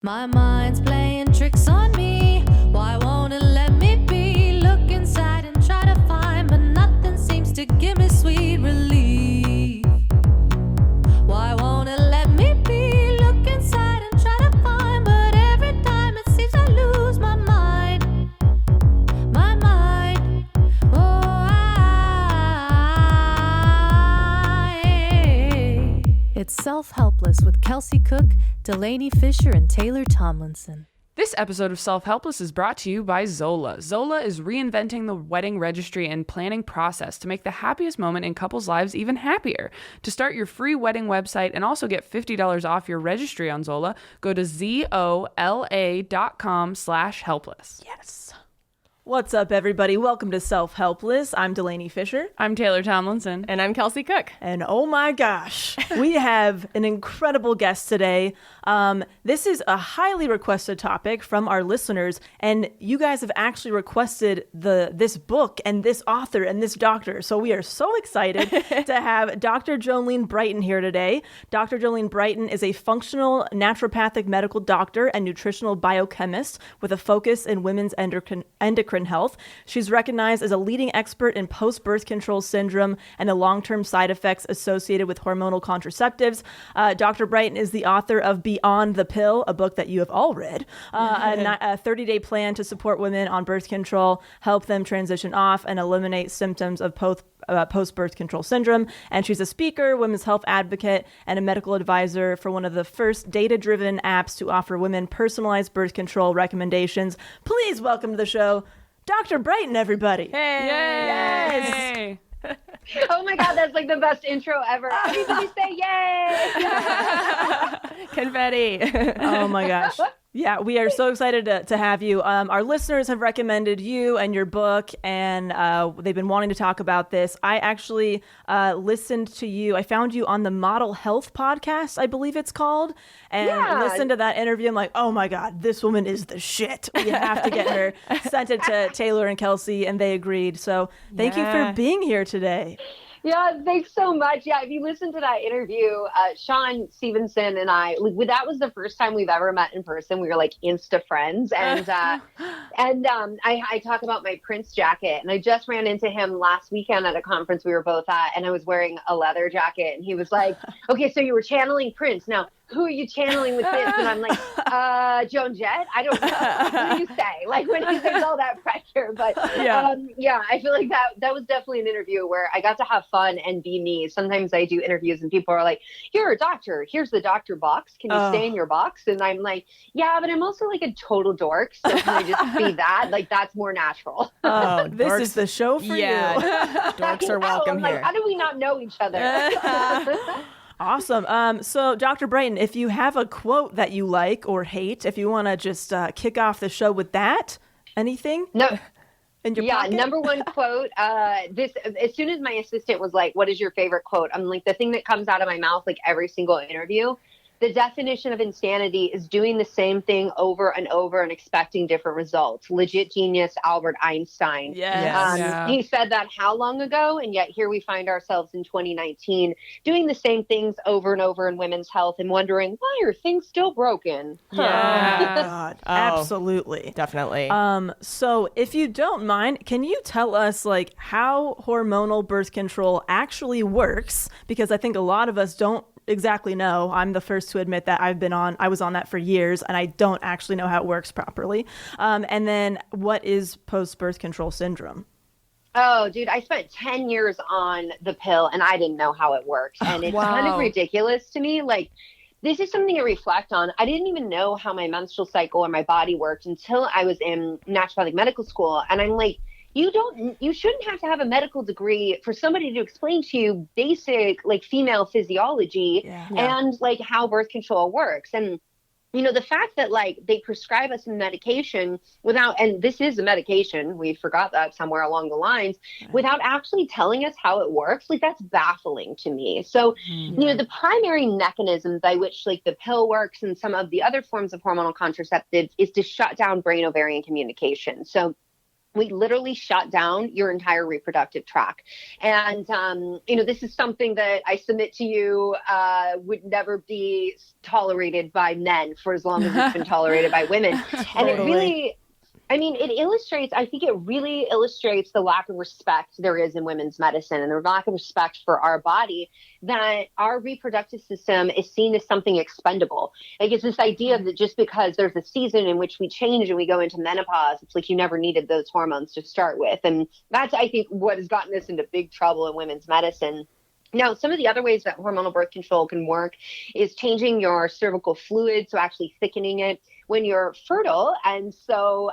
My mind's playing tricks on me. Why won't it let me be? Look inside and try to find, but nothing seems to give me sweet relief. Why won't it let me be? Look inside and try to find, but every time it seems I lose my mind. My mind. Oh, It's Self-Helpless with Kelsey Cook, Delaney Fisher, and Taylor Tomlinson. This episode of Self-Helpless is brought to you by Zola. Zola is reinventing the wedding registry and planning process to make the happiest moment in couples' lives even happier. To start your free wedding website and also get $50 off your registry on Zola, go to zola.com/helpless. Yes. What's up, everybody? Welcome to Self-Helpless. I'm Delaney Fisher. I'm Taylor Tomlinson. And I'm Kelsey Cook. And oh my gosh, we have an incredible guest today. This is a highly requested topic from our listeners, and you guys have actually requested this book and this author and this doctor. So we are so excited to have Dr. Jolene Brighten here today. Dr. Jolene Brighten is a functional naturopathic medical doctor and nutritional biochemist with a focus in women's endocrine health. She's recognized as a leading expert in post-birth control syndrome and the long-term side effects associated with hormonal contraceptives. Dr. Brighten is the author of Beyond the Pill, a book that you have all read, a 30-day plan to support women on birth control, help them transition off, and eliminate symptoms of post-birth control syndrome. And she's a speaker, women's health advocate, and a medical advisor for one of the first data-driven apps to offer women personalized birth control recommendations. Please welcome to the show, Dr. Brighten, everybody. Hey! Yes! Oh my God, that's like the best intro ever. Everybody say yay! Confetti. Oh my gosh. Yeah, we are so excited to have you. Our listeners have recommended you and your book, and they've been wanting to talk about this. I actually listened to you. I found you on the Model Health podcast, I believe it's called, and listened to that interview. I'm like, oh my God, this woman is the shit. We have to get her. Sent it to Taylor and Kelsey, and they agreed. So thank you for being here today. Yeah, thanks so much. Yeah, if you listen to that interview, Sean Stevenson and I, that was the first time we've ever met in person. We were like Insta friends, and I talk about my Prince jacket, and I just ran into him last weekend at a conference we were both at, and I was wearing a leather jacket, and he was like, "Okay, so you were channeling Prince. Now, who are you channeling with this?" And I'm like, Joan Jett? I don't know. What do you say? Like when there's all that pressure. But I feel like that was definitely an interview where I got to have fun and be me. Sometimes I do interviews and people are like, "You're a doctor. Here's the doctor box. Can you stay in your box?" And I'm like, "Yeah, but I'm also like a total dork. So can I just be that? Like that's more natural." Oh, this is the show for you. Dorks are welcome here. Like, how do we not know each other? Awesome. So Dr. Brighten, if you have a quote that you like or hate, if you want to just kick off the show with that, anything? No. In your pocket? Number one quote, as soon as my assistant was like, "What is your favorite quote?" I'm like, the thing that comes out of my mouth, like every single interview, the definition of insanity is doing the same thing over and over and expecting different results. Legit genius, Albert Einstein. Yes. He said that how long ago? And yet here we find ourselves in 2019 doing the same things over and over in women's health and wondering, why are things still broken? Yeah. Oh, God. Absolutely. Definitely. So if you don't mind, can you tell us like how hormonal birth control actually works? Because I think a lot of us don't exactly know. I'm the first to admit that I was on that for years, and I don't actually know how it works properly. And then what is post-birth control syndrome? Oh, dude, I spent 10 years on the pill and I didn't know how it works. And it's kind of ridiculous to me. Like, this is something to reflect on. I didn't even know how my menstrual cycle or my body worked until I was in naturopathic medical school. And I'm like, you shouldn't have to have a medical degree for somebody to explain to you basic like female physiology and like how birth control works. And, you know, the fact that like they prescribe us medication and this is a medication, we forgot that somewhere along the lines, without actually telling us how it works, like that's baffling to me. So, you know, the primary mechanism by which like the pill works and some of the other forms of hormonal contraceptives is to shut down brain ovarian communication. So we literally shut down your entire reproductive tract. And, this is something that I submit to you would never be tolerated by men for as long as it's been tolerated by women. And it really, I think it really illustrates the lack of respect there is in women's medicine and the lack of respect for our body, that our reproductive system is seen as something expendable. Like, it's this idea that just because there's a season in which we change and we go into menopause, it's like you never needed those hormones to start with. And that's, I think, what has gotten us into big trouble in women's medicine. Now, some of the other ways that hormonal birth control can work is changing your cervical fluid, so actually thickening it when you're fertile. And so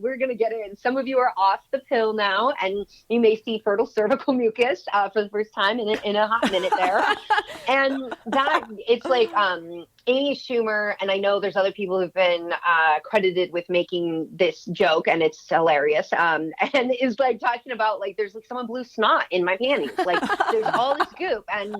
we're going to get in. Some of you are off the pill now, and you may see fertile cervical mucus for the first time in a hot minute there. And that, it's like Amy Schumer, and I know there's other people who've been credited with making this joke, and it's hilarious, and is like talking about, like, there's like someone blew snot in my panties. Like, there's all this goop. And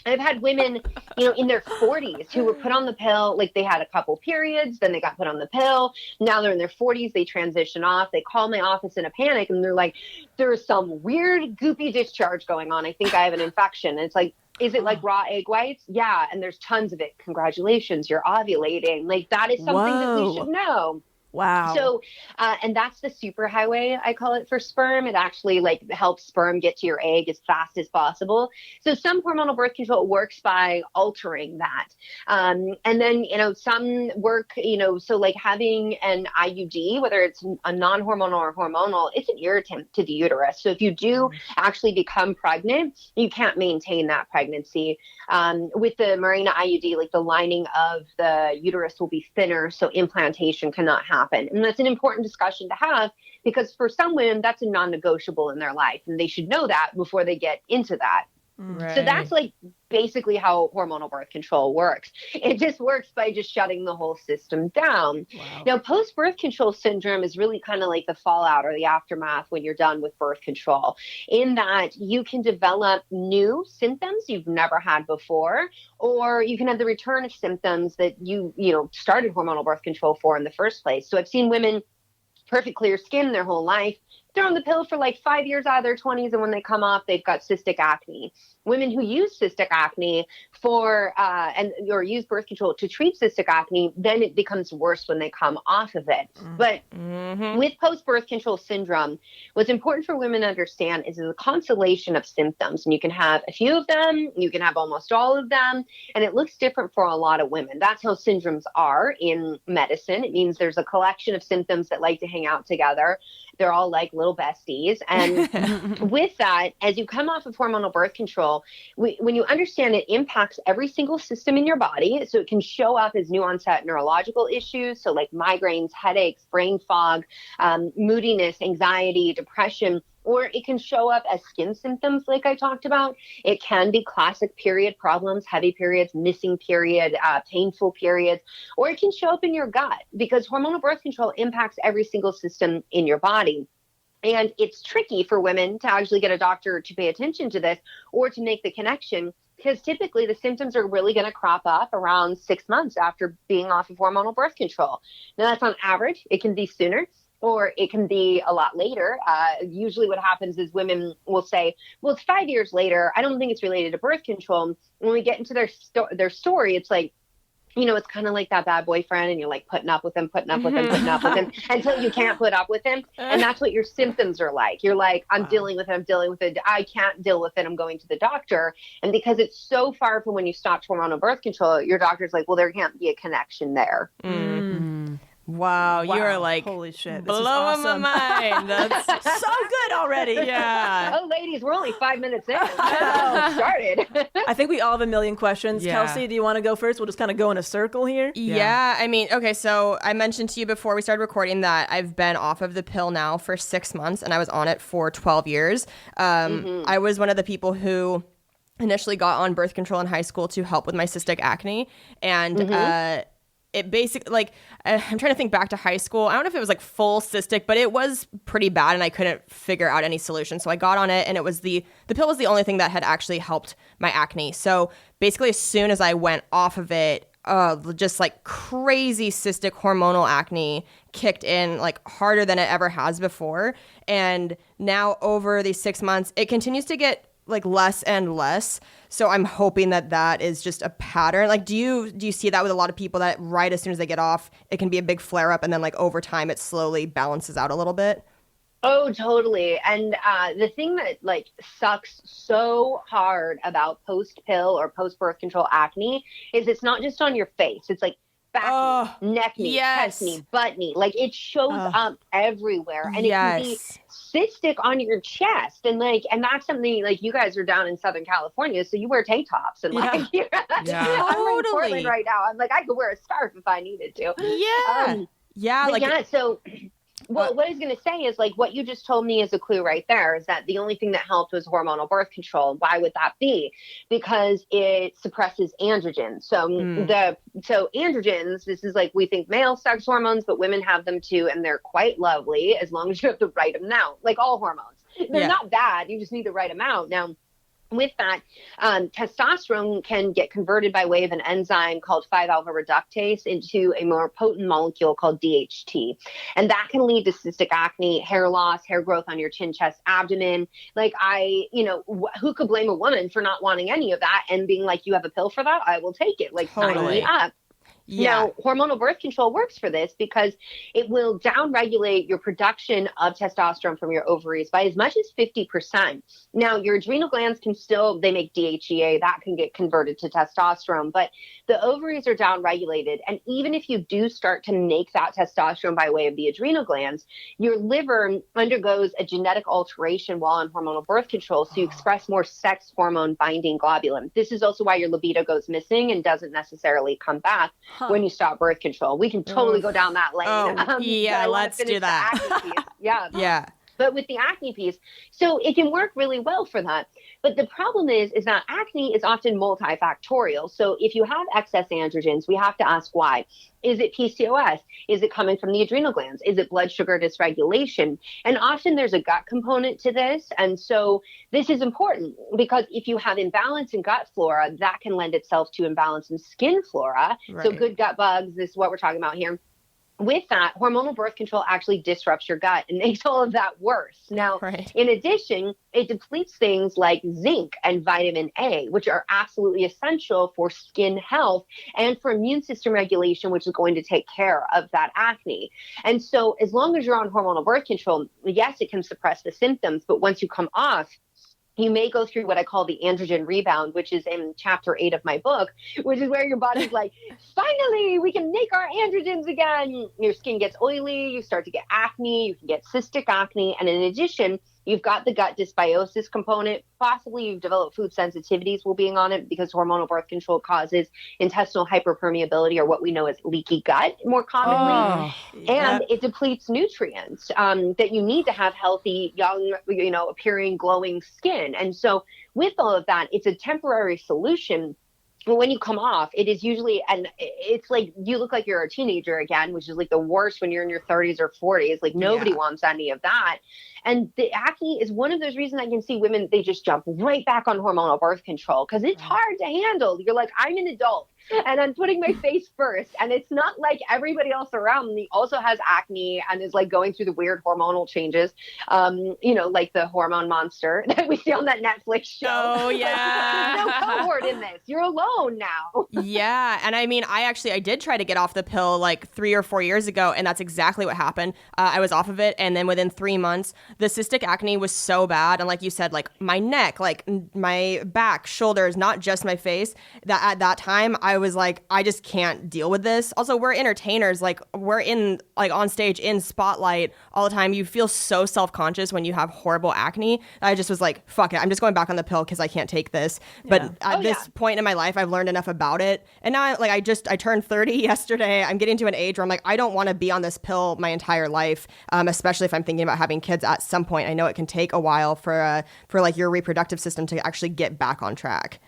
I've had women, in their 40s who were put on the pill, like they had a couple periods, then they got put on the pill. Now they're in their 40s, they transition off. They call my office in a panic, and they're like, there's some weird goopy discharge going on. I think I have an infection. And it's like, is it like raw egg whites? Yeah. And there's tons of it. Congratulations, you're ovulating. Like, that is something that we should know. Wow. So, and that's the superhighway, I call it, for sperm. It actually helps sperm get to your egg as fast as possible. So some hormonal birth control works by altering that. And then, some work, so like having an IUD, whether it's a non-hormonal or hormonal, it's an irritant to the uterus. So if you do actually become pregnant, you can't maintain that pregnancy. With the Mirena IUD, like, the lining of the uterus will be thinner, so implantation cannot happen. And that's an important discussion to have, because for some women, that's a non-negotiable in their life, and they should know that before they get into that. Right. So that's like basically how hormonal birth control works. It just works by just shutting the whole system down. Wow. Now, post-birth control syndrome is really kind of like the fallout or the aftermath when you're done with birth control, in that you can develop new symptoms you've never had before, or you can have the return of symptoms that you started hormonal birth control for in the first place. So I've seen women, perfect clear skin their whole life, they're on the pill for like 5 years out of their 20s, and when they come off, they've got cystic acne. Women who use cystic acne or use birth control to treat cystic acne, then it becomes worse when they come off of it. But with post-birth control syndrome, what's important for women to understand is it's a constellation of symptoms, and you can have a few of them, you can have almost all of them, and it looks different for a lot of women. That's how syndromes are in medicine. It means there's a collection of symptoms that like to hang out together. They're all like little besties. And with that, as you come off of hormonal birth control, when you understand it impacts every single system in your body, so it can show up as new onset neurological issues, so like migraines, headaches, brain fog, moodiness, anxiety, depression, or it can show up as skin symptoms like I talked about. It can be classic period problems, heavy periods, missing period, painful periods, or it can show up in your gut, because hormonal birth control impacts every single system in your body. And it's tricky for women to actually get a doctor to pay attention to this or to make the connection, because typically the symptoms are really going to crop up around 6 months after being off of hormonal birth control. Now, that's on average. It can be sooner, or it can be a lot later. Usually what happens is women will say, well, it's 5 years later. I don't think it's related to birth control. When we get into their story, it's like, it's kind of like that bad boyfriend, and you're like putting up with him until you can't put up with him. And that's what your symptoms are like. You're like, I'm dealing with it. I can't deal with it. I'm going to the doctor. And because it's so far from when you stopped hormonal birth control, your doctor's like, well, there can't be a connection there. Wow, you're like, holy shit, this blowing is awesome. my mind. That's so good already. yeah. Oh, ladies, we're only 5 minutes in. Started. I think we all have a million questions. Yeah. Kelsey, do you want to go first? We'll just kind of go in a circle here. Yeah, I mean, okay, so I mentioned to you before we started recording that I've been off of the pill now for 6 months, and I was on it for 12 years. I was one of the people who initially got on birth control in high school to help with my cystic acne, and it basically, like, I'm trying to think back to high school. I don't know if it was like full cystic, but it was pretty bad, and I couldn't figure out any solution. So I got on it, and it was the pill was the only thing that had actually helped my acne. So basically, as soon as I went off of it, just like crazy cystic hormonal acne kicked in like harder than it ever has before. And now over these 6 months, it continues to get like less and less. So I'm hoping that is just a pattern. Like, do you see that with a lot of people that right as soon as they get off, it can be a big flare up, and then like over time it slowly balances out a little bit? Oh, totally. And the thing that like sucks so hard about post pill or post birth control acne is it's not just on your face. It's like back knee, neck knee, chest knee, butt knee. Like it shows up everywhere, and it can be cystic on your chest. And that's something like you guys are down in Southern California, so you wear tank tops and like I'm in Portland right now. I'm like I could wear a scarf if I needed to. So. Well, what I was going to say is like what you just told me is a clue right there, is that the only thing that helped was hormonal birth control. Why would that be? Because it suppresses androgens. So androgens, this is like we think male sex hormones, but women have them too, and they're quite lovely as long as you have the right amount, like all hormones. They're not bad. You just need the right amount. Now, with that, testosterone can get converted by way of an enzyme called 5-alpha reductase into a more potent molecule called DHT. And that can lead to cystic acne, hair loss, hair growth on your chin, chest, abdomen. Like who could blame a woman for not wanting any of that and being like, you have a pill for that? I will take it. Like, sign me up. Now, hormonal birth control works for this because it will downregulate your production of testosterone from your ovaries by as much as 50%. Now, your adrenal glands they make DHEA, that can get converted to testosterone, but the ovaries are downregulated. And even if you do start to make that testosterone by way of the adrenal glands, your liver undergoes a genetic alteration while on hormonal birth control. So you express more sex hormone binding globulin. This is also why your libido goes missing and doesn't necessarily come back when you stop birth control. We can totally go down that lane. Let's do that. But with the acne piece, so it can work really well for that. But the problem is that acne is often multifactorial. So if you have excess androgens, we have to ask why. Is it PCOS? Is it coming from the adrenal glands? Is it blood sugar dysregulation? And often there's a gut component to this. And so this is important because if you have imbalance in gut flora, that can lend itself to imbalance in skin flora. Right. So good gut bugs, this is what we're talking about here. With that, hormonal birth control actually disrupts your gut and makes all of that worse. Now, in addition, it depletes things like zinc and vitamin A, which are absolutely essential for skin health and for immune system regulation, which is going to take care of that acne. And so as long as you're on hormonal birth control, yes, it can suppress the symptoms, but once you come off, you may go through what I call the androgen rebound, which is in chapter 8 of my book, which is where your body's like, finally, we can make our androgens again. Your skin gets oily, you start to get acne, you can get cystic acne. And in addition, you've got the gut dysbiosis component. Possibly you've developed food sensitivities while being on it because hormonal birth control causes intestinal hyperpermeability, or what we know as leaky gut more commonly. And it depletes nutrients that you need to have healthy, young, appearing, glowing skin. And so with all of that, it's a temporary solution. But when you come off, it is usually, and it's like you look like you're a teenager again, which is like the worst when you're in your 30s or 40s. Like nobody wants any of that. And the acne is one of those reasons I can see women, they just jump right back on hormonal birth control because it's hard to handle. You're like, I'm an adult and I'm putting my face first. And it's not like everybody else around me also has acne and is like going through the weird hormonal changes, like the hormone monster that we see on that Netflix show. Oh, yeah. There's no cohort in this. You're alone now. Yeah. And I mean, I did try to get off the pill like 3 or 4 years ago, and that's exactly what happened. I was off of it, and then within 3 months, the cystic acne was so bad. And like you said, like my neck, like my back, shoulders, not just my face, that at that time I was like, I just can't deal with this. Also, we're entertainers. Like we're in like on stage in spotlight all the time. You feel so self-conscious when you have horrible acne. I just was like, fuck it. I'm just going back on the pill because I can't take this. But at this point in my life, I've learned enough about it. And now I turned 30 yesterday. I'm getting to an age where I'm like, I don't want to be on this pill my entire life, especially if I'm thinking about having kids at some point. I know it can take a while for like your reproductive system to actually get back on track.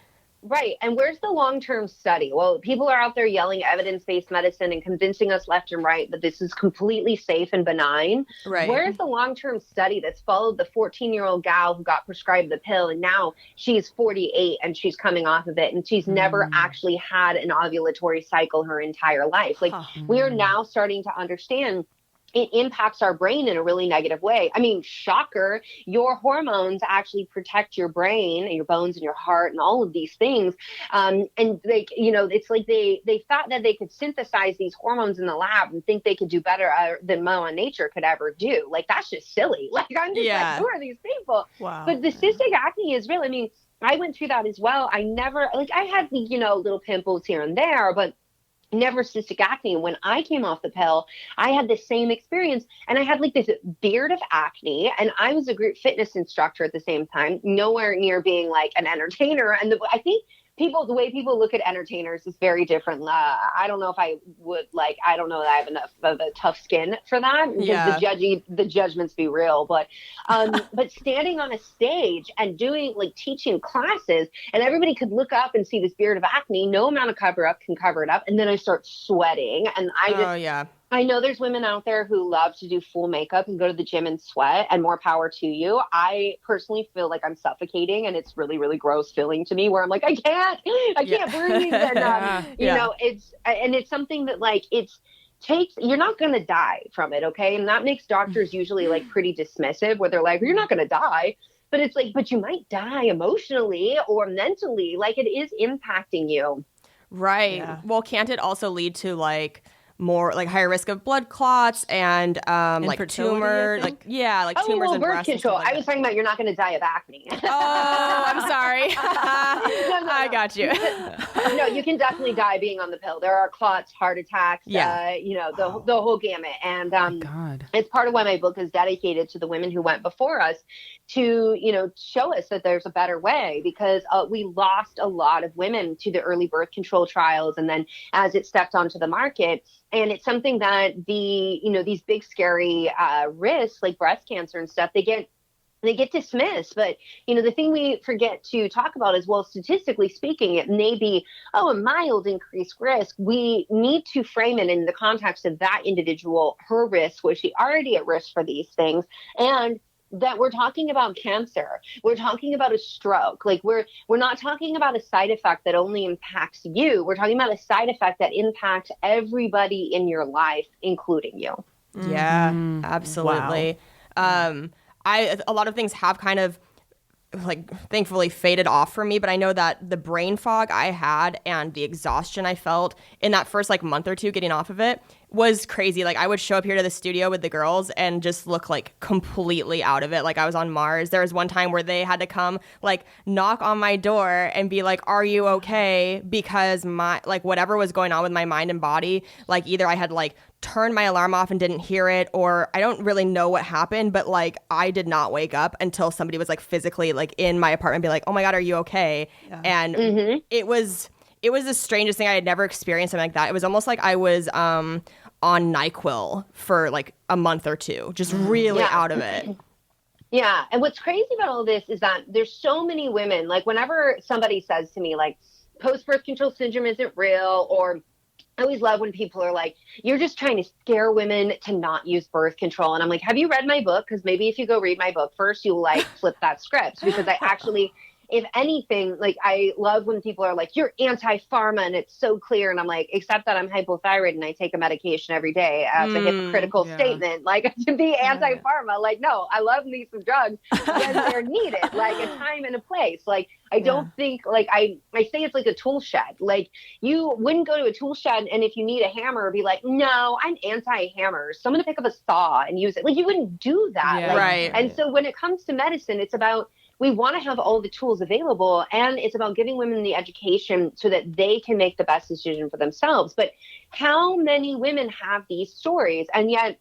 Right. And where's the long-term study? Well, people are out there yelling evidence-based medicine and convincing us left and right that this is completely safe and benign. Right. Where's the long-term study that's followed the 14-year-old gal who got prescribed the pill and now she's 48 and she's coming off of it and she's never actually had an ovulatory cycle her entire life? Like, we are now starting to understand it impacts our brain in a really negative way. I mean, shocker, your hormones actually protect your brain and your bones and your heart and all of these things. And they, it's like they thought that they could synthesize these hormones in the lab and think they could do better than Mother Nature could ever do. Like, that's just silly. Like, I'm just like, who are these people? Wow. But the cystic acne is real. I mean, I went through that as well. I had, little pimples here and there, but never cystic acne. And when I came off the pill, I had the same experience, and I had like this beard of acne, and I was a group fitness instructor at the same time, nowhere near being like an entertainer. And I think the way people look at entertainers is very different. I don't know if I would I don't know that I have enough of a tough skin for that, because the judgments be real. But but standing on a stage and doing teaching classes, and everybody could look up and see this beard of acne, no amount of cover up can cover it up. And then I start sweating, and I know there's women out there who love to do full makeup and go to the gym and sweat, and more power to you. I personally feel like I'm suffocating, and it's really, really gross feeling to me, where I'm like, I can't breathe. And, it's something that you're not going to die from it. Okay. And that makes doctors usually pretty dismissive, where they're like, you're not going to die. But it's but you might die emotionally or mentally. It is impacting you. Right. Yeah. Well, can't it also lead to more higher risk of blood clots and tumor, tumors and birth breast control. I was talking about you're not going to die of acne. Oh, I'm sorry. No. I got you. No, you can definitely die being on the pill. There are clots, heart attacks, the whole gamut. And it's part of why my book is dedicated to the women who went before us to, show us that there's a better way, because we lost a lot of women to the early birth control trials. And then as it stepped onto the market, and it's something that these big scary risks like breast cancer and stuff, they get dismissed. But, the thing we forget to talk about is, well, statistically speaking, it may be, a mild increased risk. We need to frame it in the context of that individual, her risk. Was she already at risk for these things? And that we're talking about cancer. We're talking about a stroke. We're not talking about a side effect that only impacts you. We're talking about a side effect that impacts everybody in your life, including you. Yeah, absolutely. Wow. A lot of things have kind of thankfully faded off for me, but I know that the brain fog I had and the exhaustion I felt in that first month or two getting off of it was crazy. I would show up here to the studio with the girls and just look completely out of it. I was on Mars. There was one time where they had to come knock on my door and be like, are you okay? Because my whatever was going on with my mind and body, either I had turned my alarm off and didn't hear it, or I don't really know what happened, but I did not wake up until somebody was physically in my apartment and be like, oh my God, are you okay? Yeah. And it was the strangest thing. I had never experienced something like that. It was almost like I was on NyQuil for a month or two, just really out of it. Yeah. And what's crazy about all this is that there's so many women, whenever somebody says to me, post-birth control syndrome isn't real, or I always love when people are like, you're just trying to scare women to not use birth control. And I'm like, have you read my book? Because maybe if you go read my book first, you'll flip that script, because I actually, if anything, I love when people are like, you're anti-pharma and it's so clear. And I'm like, except that I'm hypothyroid and I take a medication every day. It's a hypocritical statement, to be anti-pharma. No, I love me some drugs when they're needed, a time and a place. I don't think, I say it's like a tool shed. You wouldn't go to a tool shed and if you need a hammer, be like, no, I'm anti-hammer. So I'm going to pick up a saw and use it. You wouldn't do that. Yeah. Right. And so when it comes to medicine, it's about, we want to have all the tools available, and it's about giving women the education so that they can make the best decision for themselves. But how many women have these stories? And yet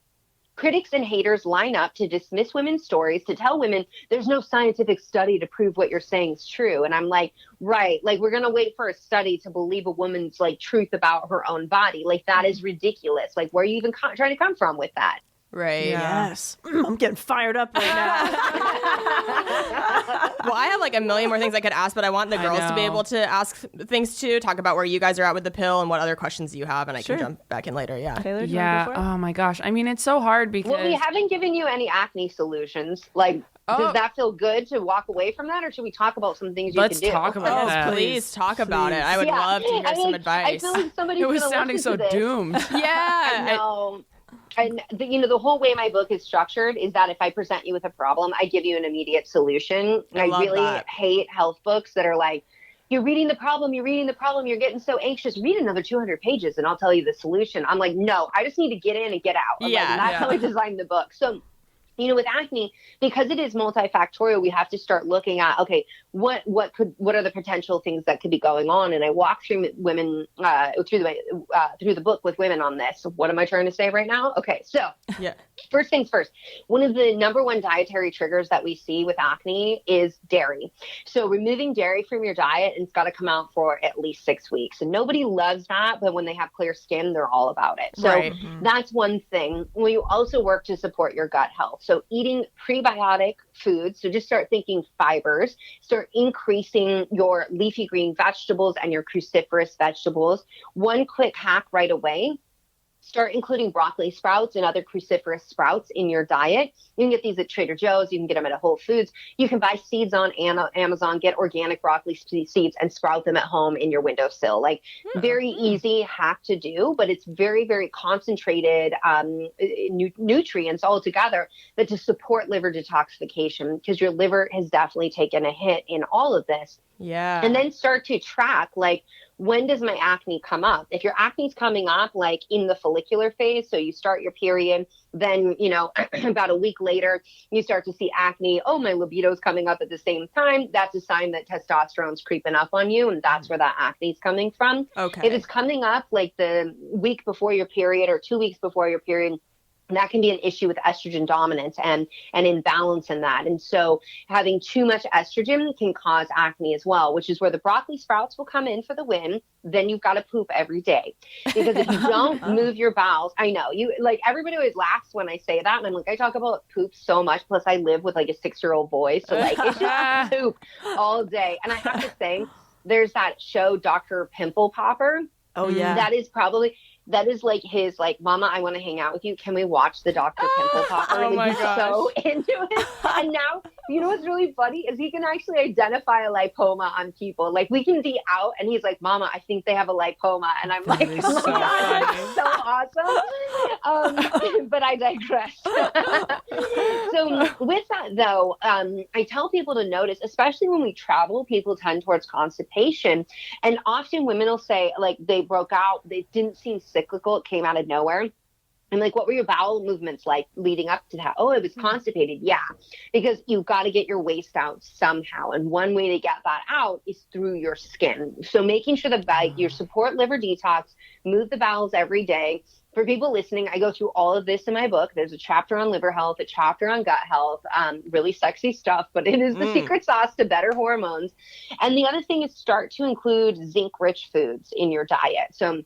critics and haters line up to dismiss women's stories, to tell women there's no scientific study to prove what you're saying is true. And I'm like, right, we're going to wait for a study to believe a woman's truth about her own body. That is ridiculous. Where are you even trying to come from with that? Right. Yeah. Yes. I'm getting fired up right now. Well, I have like a million more things I could ask, but I want the girls to be know. able to ask things too, talk about where you guys are at with the pill and what other questions you have, and I Sure. can jump back in later. Yeah. Taylor, do you Yeah. want to go for it? Oh my gosh. I mean, it's so hard because Well, we haven't given you any acne solutions. Like, Oh. does that feel good to walk away from that, or should we talk about some things you Let's can do? talk about Oh, that. please talk about it. I would Yeah. love to hear I some mean, advice. I feel like somebody's it was gonna sounding listen so to this. doomed. Yeah. I know. And the whole way my book is structured is that if I present you with a problem, I give you an immediate solution. I love really that. hate health books that are like, you're reading the problem, you're getting so anxious. Read another 200 pages and I'll tell you the solution. I'm like, no, I just need to get in and get out. Yeah, Like, that's how I designed the book. So, with acne, because it is multifactorial, we have to start looking at, okay, what are the potential things that could be going on? And I walk through women through the book with women on this. What am I trying to say right now? Okay, so Yeah. first things first, one of the number one dietary triggers that we see with acne is dairy. So removing dairy from your diet, and it's got to come out for at least 6 weeks. And nobody loves that, but when they have clear skin, they're all about it. So Right. that's one thing. We also work to support your gut health. So eating prebiotic foods. So just start thinking fibers, start increasing your leafy green vegetables and your cruciferous vegetables. One quick hack right away: start including broccoli sprouts and other cruciferous sprouts in your diet. You can get these at Trader Joe's. You can get them at Whole Foods. You can buy seeds on Amazon, get organic broccoli seeds and sprout them at home in your windowsill. Like, very easy hack to do, but it's very, very concentrated nutrients all together that to support liver detoxification, because your liver has definitely taken a hit in all of this. Yeah. And then start to track, like, when does my acne come up? If your acne's coming up like in the follicular phase, so you start your period, then, about a week later, you start to see acne. Oh, my libido's coming up at the same time. That's a sign that testosterone's creeping up on you. And that's where that acne is coming from. Okay. If it's coming up like the week before your period or 2 weeks before your period, that can be an issue with estrogen dominance and imbalance in that. And so having too much estrogen can cause acne as well, which is where the broccoli sprouts will come in for the win. Then you've got to poop every day, because if you don't move your bowels, I know you, like, everybody always laughs when I say that. And I'm like, I talk about poop so much. Plus I live with like a 6-year-old boy. So like, it's just poop all day. And I have to say, there's that show, Dr. Pimple Popper. Oh, yeah. That is like his, like, Mama, I want to hang out with you. Can we watch the Dr. Pimple Popper? Oh my He's gosh. so into it. And now, what's really funny is he can actually identify a lipoma on people. Like, we can be out and he's like, Mama, I think they have a lipoma. And I'm like, is oh my so God, funny. that's so awesome. But I digress. So with that, though, I tell people to notice, especially when we travel, people tend towards constipation. And often women will say, like, they broke out, they didn't seem cyclical, it came out of nowhere. I'm like, what were your bowel movements like leading up to that? Oh, I was constipated. Yeah, because you've got to get your waste out somehow. And one way to get that out is through your skin. So making sure that your support liver detox, move the bowels every day. For people listening, I go through all of this in my book. There's a chapter on liver health, a chapter on gut health, really sexy stuff, but it is the secret sauce to better hormones. And the other thing is start to include zinc-rich foods in your diet. So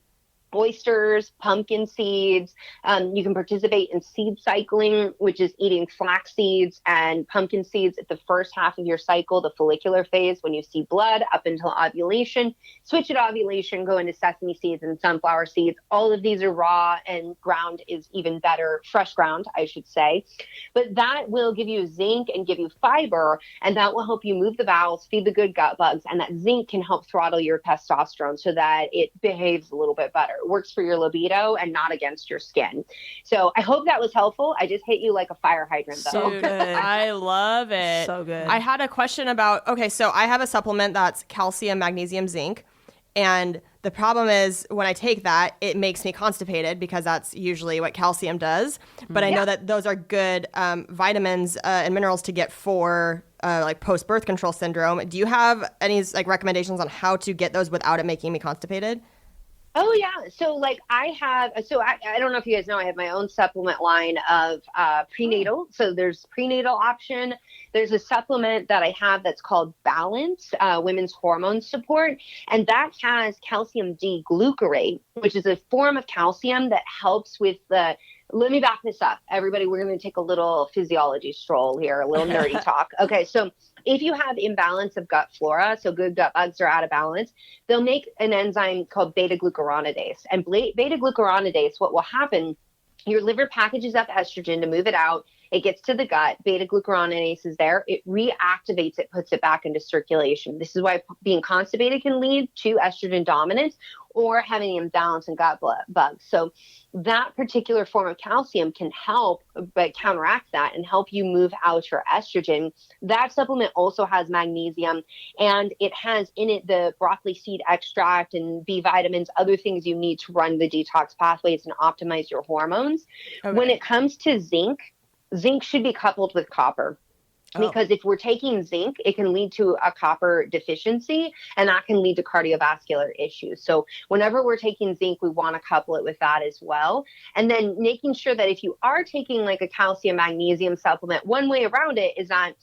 oysters, pumpkin seeds. You can participate in seed cycling, which is eating flax seeds and pumpkin seeds at the first half of your cycle, the follicular phase, when you see blood, up until ovulation. Switch at ovulation, go into sesame seeds and sunflower seeds. All of these are raw, and ground is even better, fresh ground, I should say. But that will give you zinc and give you fiber, and that will help you move the bowels, feed the good gut bugs, and that zinc can help throttle your testosterone so that it behaves a little bit better. Works for your libido and not against your skin. So I hope that was helpful. I just hit you like a fire hydrant, though. So good. I love it. So good. I had a question about, okay, so I have a supplement that's calcium, magnesium, zinc. And the problem is when I take that, it makes me constipated, because that's usually what calcium does. But I know that those are good vitamins and minerals to get for like post-birth control syndrome. Do you have any like recommendations on how to get those without it making me constipated? Oh, yeah. So like I don't know if you guys know, I have my own supplement line of prenatal. So there's prenatal option. There's a supplement that I have that's called Balance, women's hormone support. And that has calcium D glucarate, which is a form of calcium that helps with the let me back this up. Everybody, we're going to take a little physiology stroll here, a little nerdy talk. Okay, so if you have imbalance of gut flora, so good gut bugs are out of balance, they'll make an enzyme called beta-glucuronidase. And beta-glucuronidase, what will happen, your liver packages up estrogen to move it out. It gets to the gut. Beta-glucuronidase is there. It reactivates it, puts it back into circulation. This is why being constipated can lead to estrogen dominance or having imbalance in gut bugs. So that particular form of calcium can help but counteract that and help you move out your estrogen. That supplement also has magnesium, and it has in it the broccoli seed extract and B vitamins, other things you need to run the detox pathways and optimize your hormones. Okay. When it comes to zinc should be coupled with copper. Because if we're taking zinc, it can lead to a copper deficiency, and that can lead to cardiovascular issues. So whenever we're taking zinc, we want to couple it with that as well. And then making sure that if you are taking like a calcium magnesium supplement, one way around it is that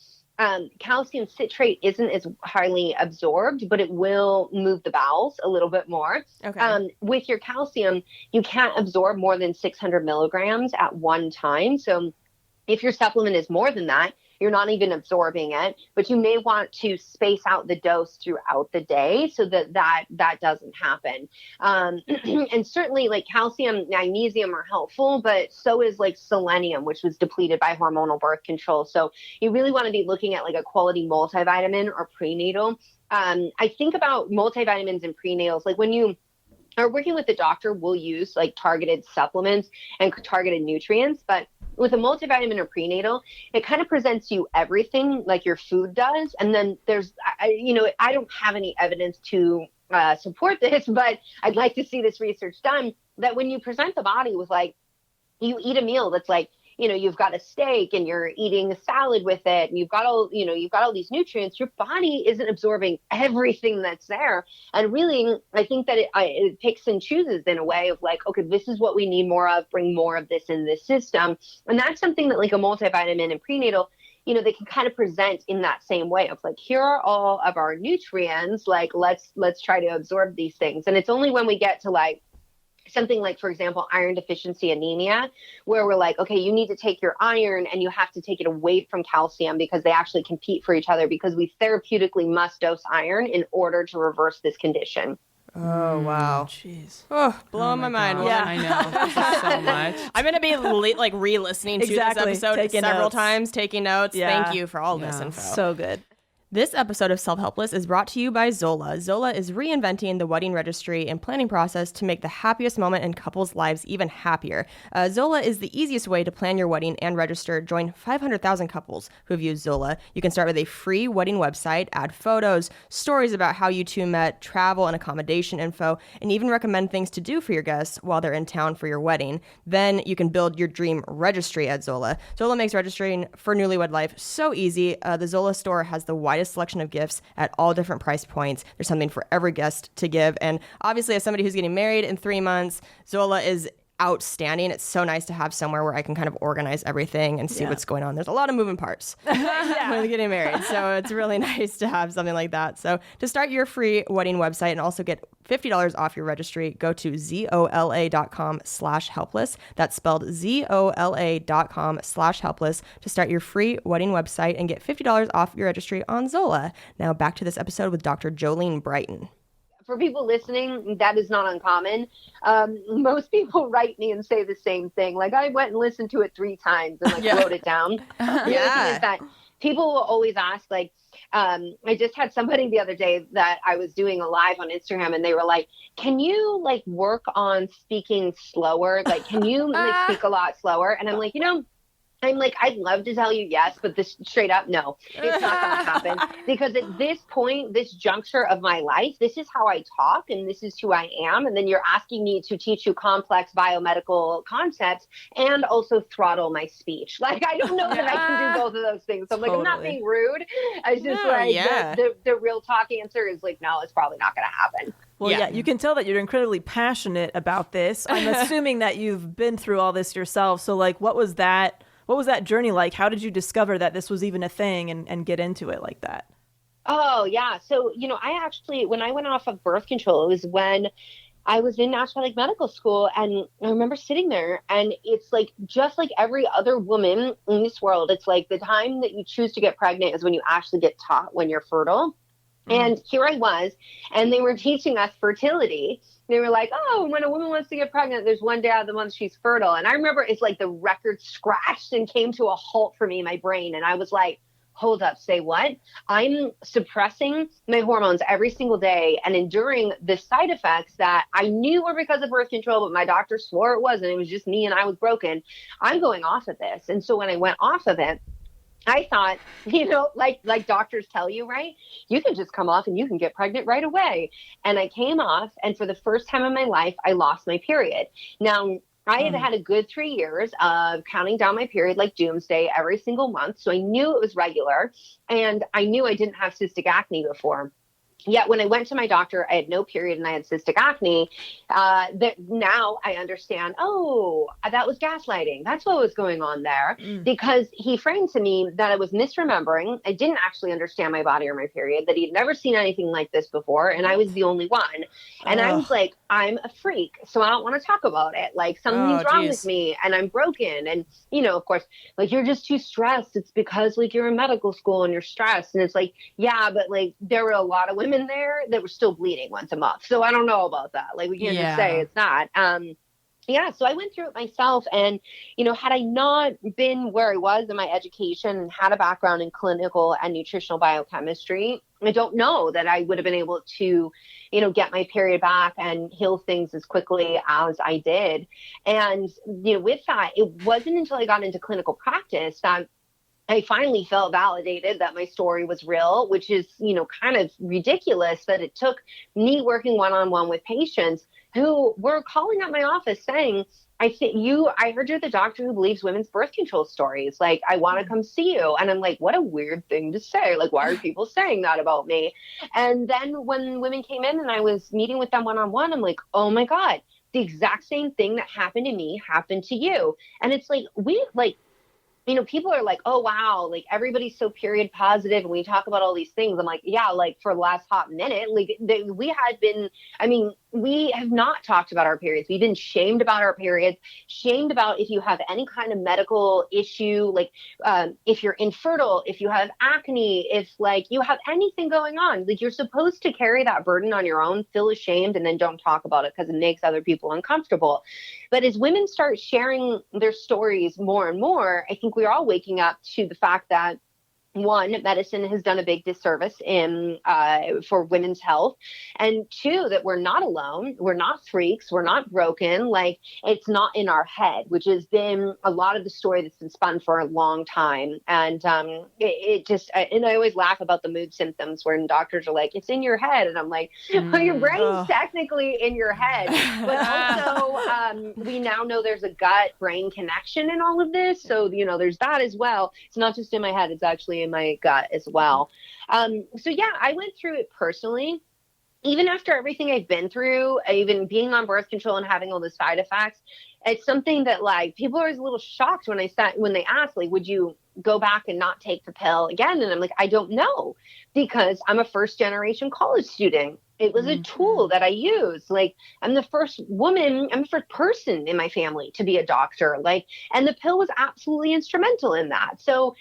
calcium citrate isn't as highly absorbed, but it will move the bowels a little bit more. Okay. With your calcium, you can't absorb more than 600 milligrams at one time. So if your supplement is more than that, you're not even absorbing it, but you may want to space out the dose throughout the day so that doesn't happen. And certainly like calcium, magnesium are helpful, but so is like selenium, which was depleted by hormonal birth control. So you really want to be looking at like a quality multivitamin or prenatal. I think about multivitamins and prenatals, like when you are working with the doctor, we'll use like targeted supplements and targeted nutrients, but with a multivitamin or prenatal, it kind of presents you everything like your food does. And then there's, I don't have any evidence to support this, but I'd like to see this research done, that when you present the body with like, you eat a meal that's like, you've got a steak and you're eating a salad with it, and you've got all these nutrients, your body isn't absorbing everything that's there. And really, I think that it picks and chooses in a way of like, okay, this is what we need more of, bring more of this in this system. And that's something that like a multivitamin and prenatal, they can kind of present in that same way of like, here are all of our nutrients, like, let's try to absorb these things. And it's only when we get to like, something like, for example, iron deficiency anemia, where we're like, okay, you need to take your iron and you have to take it away from calcium because they actually compete for each other, because we therapeutically must dose iron in order to reverse this condition. Oh, wow. Jeez. Oh, blowing my mind. God. Yeah, I know. This is so much. I'm going to be re-listening to this episode several times, taking notes. Yeah. Thank you for all this info. So good. This episode of Self-Helpless is brought to you by Zola. Zola is reinventing the wedding registry and planning process to make the happiest moment in couples' lives even happier. Zola is the easiest way to plan your wedding and register. Join 500,000 couples who have used Zola. You can start with a free wedding website, add photos, stories about how you two met, travel and accommodation info, and even recommend things to do for your guests while they're in town for your wedding. Then you can build your dream registry at Zola. Zola makes registering for newlywed life so easy. The Zola store has the widest selection of gifts at all different price points. There's something for every guest to give. And obviously, as somebody who's getting married in 3 months, Zola is outstanding. It's so nice to have somewhere where I can kind of organize everything and see what's going on. There's a lot of moving parts when getting married. So it's really nice to have something like that. So to start your free wedding website and also get $50 off your registry, go to zola.com/helpless. That's spelled zola.com/helpless to start your free wedding website and get $50 off your registry on Zola. Now back to this episode with Dr. Jolene Brighten. For people listening, that is not uncommon. Most people write me and say the same thing. Like, I went and listened to it 3 times and wrote it down. The other thing is that people will always ask, like, I just had somebody the other day that I was doing a live on Instagram, and they were like, can you like work on speaking slower? Like, can you like speak a lot slower? And I'm like, I'd love to tell you yes, but this straight up, no, it's not going to happen. Because at this point, this juncture of my life, this is how I talk and this is who I am. And then you're asking me to teach you complex biomedical concepts and also throttle my speech. Like, I don't know that I can do both of those things. So I'm like, I'm not being rude. I just the real talk answer is like, no, it's probably not going to happen. Well, yeah, you can tell that you're incredibly passionate about this. I'm assuming that you've been through all this yourself. So like, what was that journey like? How did you discover that this was even a thing and get into it like that? Oh, yeah. So, I actually, when I went off of birth control, it was when I was in naturopathic medical school, and I remember sitting there, and it's like, just like every other woman in this world, it's like the time that you choose to get pregnant is when you actually get taught when you're fertile. And here I was, and they were teaching us fertility. They were like, oh, when a woman wants to get pregnant, there's one day out of the month she's fertile. And I remember it's like the record scratched and came to a halt for me in my brain. And I was like, hold up, say what? I'm suppressing my hormones every single day and enduring the side effects that I knew were because of birth control, but my doctor swore it wasn't. It was just me and I was broken. I'm going off of this. And so when I went off of it, I thought, like doctors tell you, right? You can just come off and you can get pregnant right away. And I came off, and for the first time in my life, I lost my period. Now, I had had a good 3 years of counting down my period like doomsday every single month. So I knew it was regular, and I knew I didn't have cystic acne before. Yet when I went to my doctor, I had no period and I had cystic acne. That now I understand, oh, that was gaslighting. That's what was going on there. Because he framed to me that I was misremembering. I didn't actually understand my body or my period, that he'd never seen anything like this before. And I was the only one. And I was like, I'm a freak, so I don't want to talk about it. Like, something's wrong with me and I'm broken. And, of course, like, you're just too stressed. It's because, like, you're in medical school and you're stressed. And it's like, yeah, but, like, there were a lot of women there that were still bleeding once a month. So I don't know about that. Like, we can't just say it's not. So I went through it myself, and, had I not been where I was in my education and had a background in clinical and nutritional biochemistry, I don't know that I would have been able to, get my period back and heal things as quickly as I did. And, with that, it wasn't until I got into clinical practice that I finally felt validated that my story was real, which is, kind of ridiculous that it took me working one-on-one with patients who were calling at my office saying, I heard you're the doctor who believes women's birth control stories. Like, I want to come see you. And I'm like, what a weird thing to say. Like, why are people saying that about me? And then when women came in and I was meeting with them one-on-one, I'm like, oh my God, the exact same thing that happened to me happened to you. And it's like, people are like, oh, wow, like, everybody's so period positive. And we talk about all these things. I'm like, yeah, like, for the last hot minute, like, we have not talked about our periods. We've been shamed about our periods, shamed about if you have any kind of medical issue, like, if you're infertile, if you have acne, if, like, you have anything going on, like, you're supposed to carry that burden on your own, feel ashamed, and then don't talk about it because it makes other people uncomfortable. But as women start sharing their stories more and more, I think we're all waking up to the fact that, one, medicine has done a big disservice for women's health, and two, that we're not alone, we're not freaks, we're not broken, like, it's not in our head, which has been a lot of the story that's been spun for a long time. And and I always laugh about the mood symptoms when doctors are like, it's in your head, and I'm like, well, your brain's technically in your head, but also we now know there's a gut-brain connection in all of this, so there's that as well. It's not just in my head, it's actually in my gut as well. I went through it personally. Even after everything I've been through, even being on birth control and having all the side effects, it's something that, like, people are always a little shocked when they ask, like, would you go back and not take the pill again? And I'm like, I don't know, because I'm a first generation college student. It was a tool that I used. Like, I'm the first person in my family to be a doctor. Like, and the pill was absolutely instrumental in that. So,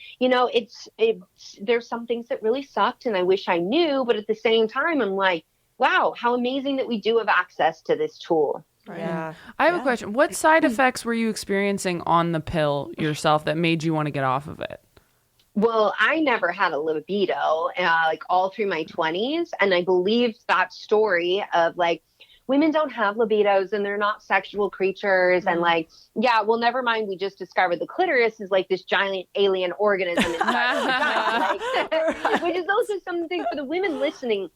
there's some things that really sucked and I wish I knew, but at the same time, I'm like, wow, how amazing that we do have access to this tool. Right. Yeah. I have a question. What side effects were you experiencing on the pill yourself that made you want to get off of it? Well, I never had a libido, like, all through my 20s. And I believed that story of, like, women don't have libidos and they're not sexual creatures. And, like, yeah, well, never mind. We just discovered the clitoris is like this giant alien organism inside the vagina, which is also something for the women listening.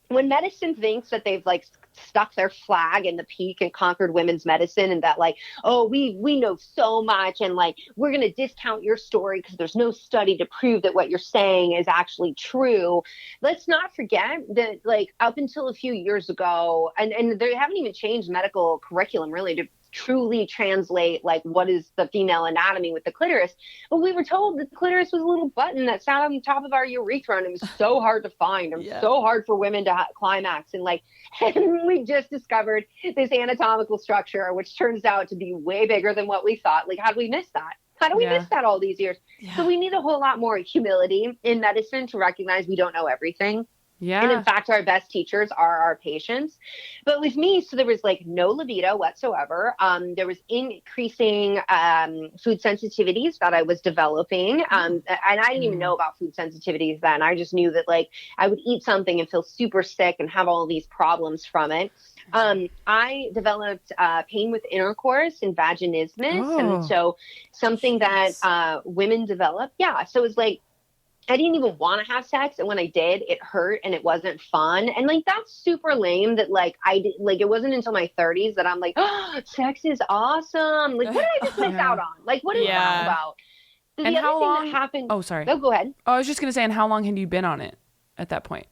When medicine thinks that they've, like, stuck their flag in the peak and conquered women's medicine, and that, like, oh, we know so much, and, like, we're going to discount your story because there's no study to prove that what you're saying is actually true. Let's not forget that, like, up until a few years ago, and they haven't even changed medical curriculum really to truly translate like what is the female anatomy with the clitoris. But we were told that the clitoris was a little button that sat on the top of our urethra, and it was so hard to find and so hard for women to climax. And like, and we just discovered this anatomical structure, which turns out to be way bigger than what we thought. Like, how did we miss that? How do we miss that all these years? So we need a whole lot more humility in medicine to recognize we don't know everything. And in fact, our best teachers are our patients. But with me, so there was like no libido whatsoever. There was increasing food sensitivities that I was developing. And I didn't even know about food sensitivities then. I just knew that like I would eat something and feel super sick and have all these problems from it. I developed pain with intercourse and vaginismus. And so something that women develop. Yeah. So it was like, I didn't even want to have sex. And when I did, it hurt and it wasn't fun. And like, that's super lame that like, it wasn't until my 30s that I'm like, oh, sex is awesome. Like, what did I just miss out on? Like, what is that about? So and the how other thing long? that happened. Oh, sorry. Oh, go ahead. Oh, I was just going to say, and how long had you been on it at that point?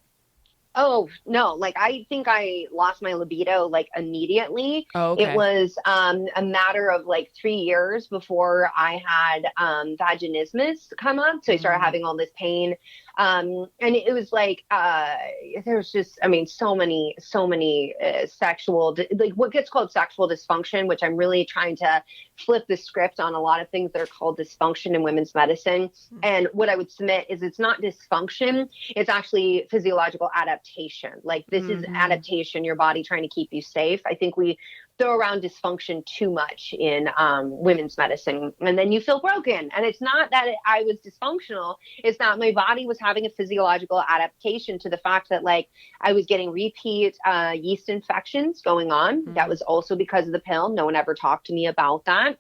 Oh, no. Like, I think I lost my libido, like, immediately. Oh, okay. It was a matter of, like, 3 years before I had vaginismus come up. So I started having all this pain. And it was like, there's just, I mean, so many sexual, like what gets called sexual dysfunction, which I'm really trying to flip the script on a lot of things that are called dysfunction in women's medicine. And what I would submit is it's not dysfunction. It's actually physiological adaptation. Like this is adaptation, your body trying to keep you safe. I think we throw around dysfunction too much in women's medicine, and then you feel broken. And it's not that I was dysfunctional. It's that my body was having a physiological adaptation to the fact that like I was getting repeat yeast infections going on. That was also because of the pill. No one ever talked to me about that.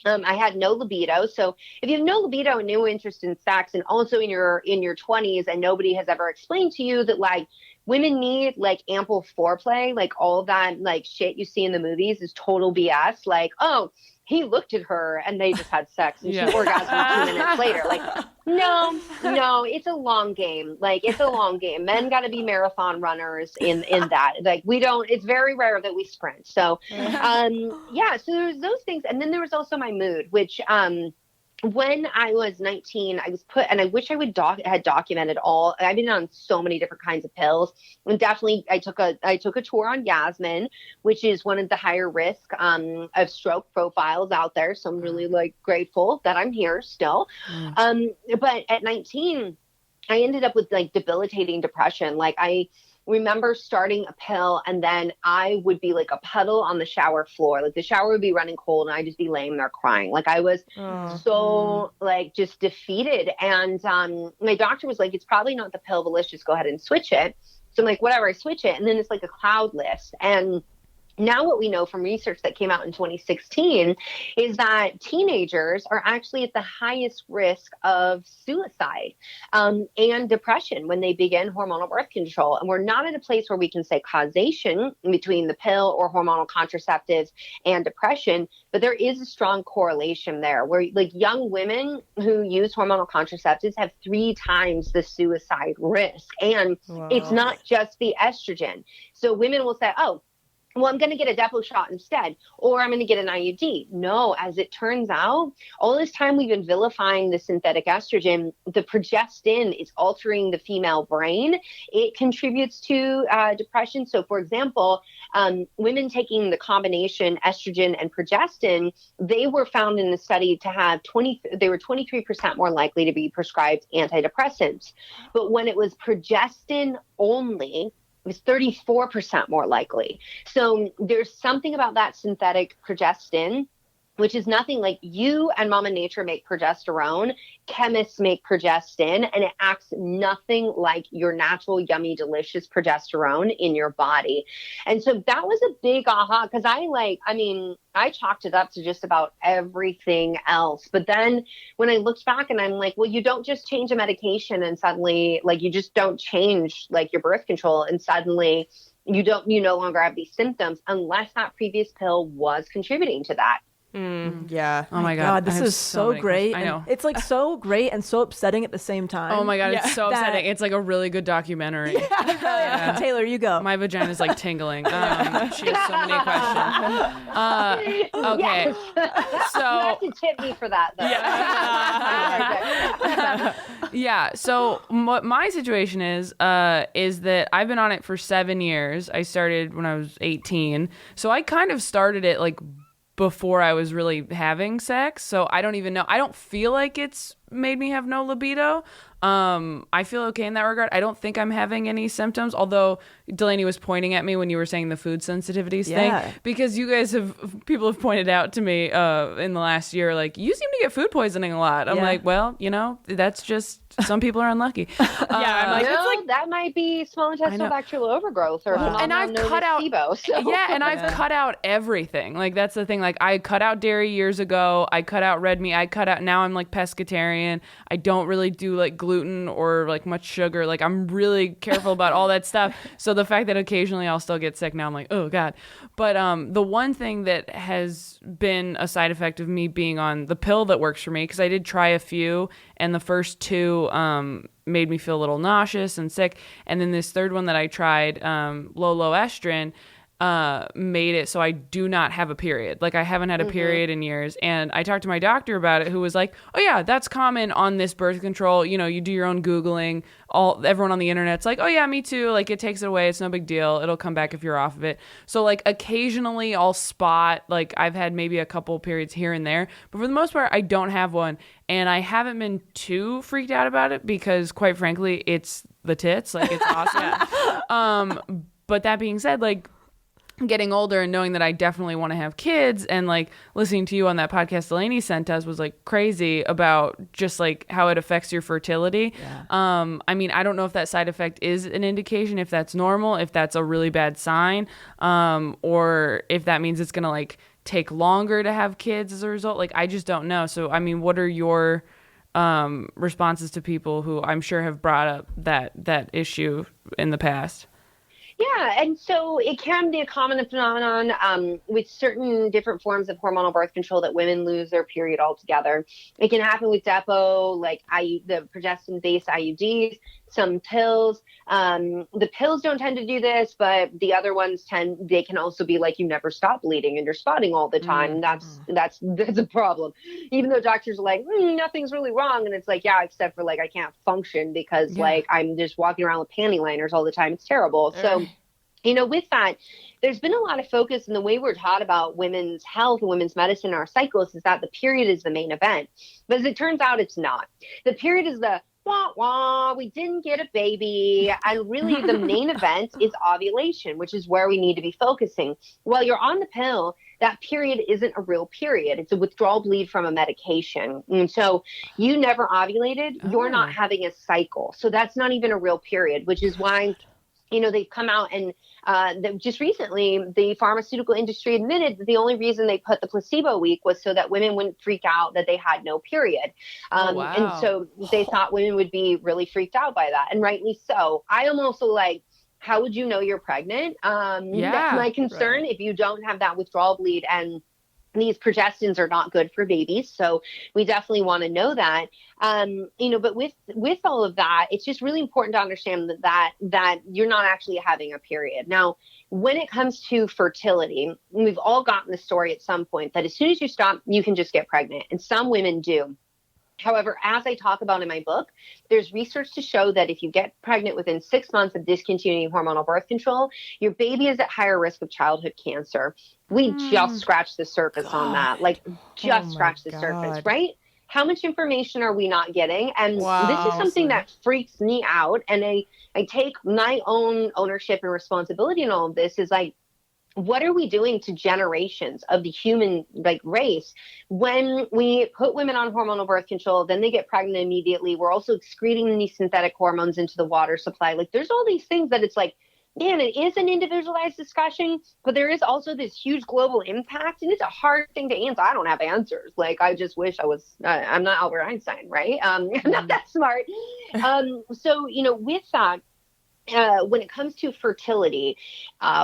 I had no libido. So if you have no libido and no interest in sex, and also in your 20s, and nobody has ever explained to you that like women need like ample foreplay, like all that like shit you see in the movies is total BS. Like, oh, he looked at her and they just had sex and she orgasmed 2 minutes later. Like, no, it's a long game. Like, it's a long game. Men got to be marathon runners in that. Like, it's very rare that we sprint. So, so there was those things. And then there was also my mood, which, when I was 19, I was and I wish I would had documented all. I've been on so many different kinds of pills, and definitely I took a tour on Yasmin, which is one of the higher risk of stroke profiles out there. So I'm really like grateful that I'm here still. But at 19, I ended up with like debilitating depression. Like I remember starting a pill, and then I would be like a puddle on the shower floor. Like the shower would be running cold and I'd just be laying there crying. Like I was so like just defeated. And my doctor was like, it's probably not the pill, but let's just go ahead and switch it. So I'm like, whatever, I switch it. And then it's like a cloud list. And now what we know from research that came out in 2016 is that teenagers are actually at the highest risk of suicide and depression when they begin hormonal birth control. And we're not at a place where we can say causation between the pill or hormonal contraceptives and depression, but there is a strong correlation there where like young women who use hormonal contraceptives have 3 times the suicide risk. And it's not just the estrogen. So women will say, oh, well, I'm going to get a depot shot instead, or I'm going to get an IUD. No, as it turns out, all this time we've been vilifying the synthetic estrogen, the progestin is altering the female brain. It contributes to depression. So, for example, women taking the combination estrogen and progestin, they were found in the study to have they were 23% more likely to be prescribed antidepressants. But when it was progestin only, it was 34% more likely. So there's something about that synthetic progestin, which is nothing like you and Mama Nature make progesterone, chemists make progestin, and it acts nothing like your natural, yummy, delicious progesterone in your body. And so that was a big aha, because I chalked it up to just about everything else. But then when I looked back and I'm like, well, you don't just change a medication and suddenly, like, you just don't change like your birth control and suddenly you no longer have these symptoms unless that previous pill was contributing to that. Yeah. Oh my God, I this have is so many great. questions. I know. And it's like so great and so upsetting at the same time. Oh my God, it's so That- upsetting. It's like a really good documentary. Yeah. Taylor, you go. My vagina is like tingling. She has so many questions. Okay, You so have to tip me for that, though. yeah. So what my situation is that I've been on it for 7 years. I started when I was 18, so I kind of started it like before I was really having sex. So I don't even know. I don't feel like it's made me have no libido. I feel okay in that regard. I don't think I'm having any symptoms, although Delaney was pointing at me when you were saying the food sensitivities thing, because people have pointed out to me in the last year, like, you seem to get food poisoning a lot. I'm like, well, that's just, some people are unlucky. I'm like, No, it's like that might be small intestinal bacterial overgrowth or and I've cut out SIBO, so. I've cut out everything. Like, that's the thing. Like, I cut out dairy years ago. I cut out red meat. Now I'm like pescatarian. I don't really do like gluten or like much sugar. Like, I'm really careful about all that stuff. So the fact that occasionally I'll still get sick now, I'm like, oh God. But the one thing that has been a side effect of me being on the pill that works for me, because I did try a few, and the first two made me feel a little nauseous and sick. And then this third one that I tried, low estrin, made it so I do not have a period. Like, I haven't had a period in years. And I talked to my doctor about it, who was like, oh yeah, that's common on this birth control. You do your own Googling. Everyone on the internet's like, oh yeah, me too. Like, it takes it away. It's no big deal. It'll come back if you're off of it. So like, occasionally I'll spot, like, I've had maybe a couple periods here and there, but for the most part, I don't have one. And I haven't been too freaked out about it because, quite frankly, it's the tits. Like, it's awesome. But that being said, like, getting older and knowing that I definitely want to have kids, and like listening to you on that podcast Delaney sent us was like crazy about just like how it affects your fertility. I mean, I don't know if that side effect is an indication, if that's normal, if that's a really bad sign, or if that means it's gonna like take longer to have kids as a result. Like, I just don't know. So I mean, what are your responses to people who I'm sure have brought up that issue in the past? Yeah, and so it can be a common phenomenon with certain different forms of hormonal birth control that women lose their period altogether. It can happen with Depo, like the progestin-based IUDs, some pills. The pills don't tend to do this, but the other ones they can also be like, you never stop bleeding and you're spotting all the time. That's a problem. Even though doctors are like, nothing's really wrong. And it's like, yeah, except for like, I can't function because like I'm just walking around with panty liners all the time. It's terrible. So, with that, there's been a lot of focus in the way we're taught about women's health and women's medicine, our cycles, is that the period is the main event. But as it turns out, it's not. The period is the wah, wah, we didn't get a baby. And really the main event is ovulation, which is where we need to be focusing. While you're on the pill, that period isn't a real period. It's a withdrawal bleed from a medication. And so you never ovulated, you're not having a cycle. So that's not even a real period, which is why they've come out and just recently, the pharmaceutical industry admitted that the only reason they put the placebo week was so that women wouldn't freak out that they had no period. And so they thought women would be really freaked out by that. And rightly so. I am also like, how would you know you're pregnant? That's my concern. If you don't have that withdrawal bleed, and these progestins are not good for babies. So we definitely want to know that. But with all of that, it's just really important to understand that you're not actually having a period. Now, when it comes to fertility, we've all gotten the story at some point that as soon as you stop, you can just get pregnant. And some women do. However, as I talk about in my book, there's research to show that if you get pregnant within 6 months of discontinuing hormonal birth control, your baby is at higher risk of childhood cancer. We just scratched the surface on that, scratched the surface, right? How much information are we not getting? And this is something that freaks me out. And I take my own ownership and responsibility in all of this, is like, what are we doing to generations of the human race when we put women on hormonal birth control, then they get pregnant immediately? We're also excreting these synthetic hormones into the water supply. Like, there's all these things that it's like, man, it is an individualized discussion, but there is also this huge global impact, and it's a hard thing to answer. I don't have answers. Like, I just wish I was, I'm not Albert Einstein, right? I'm not that smart. So, with that, when it comes to fertility,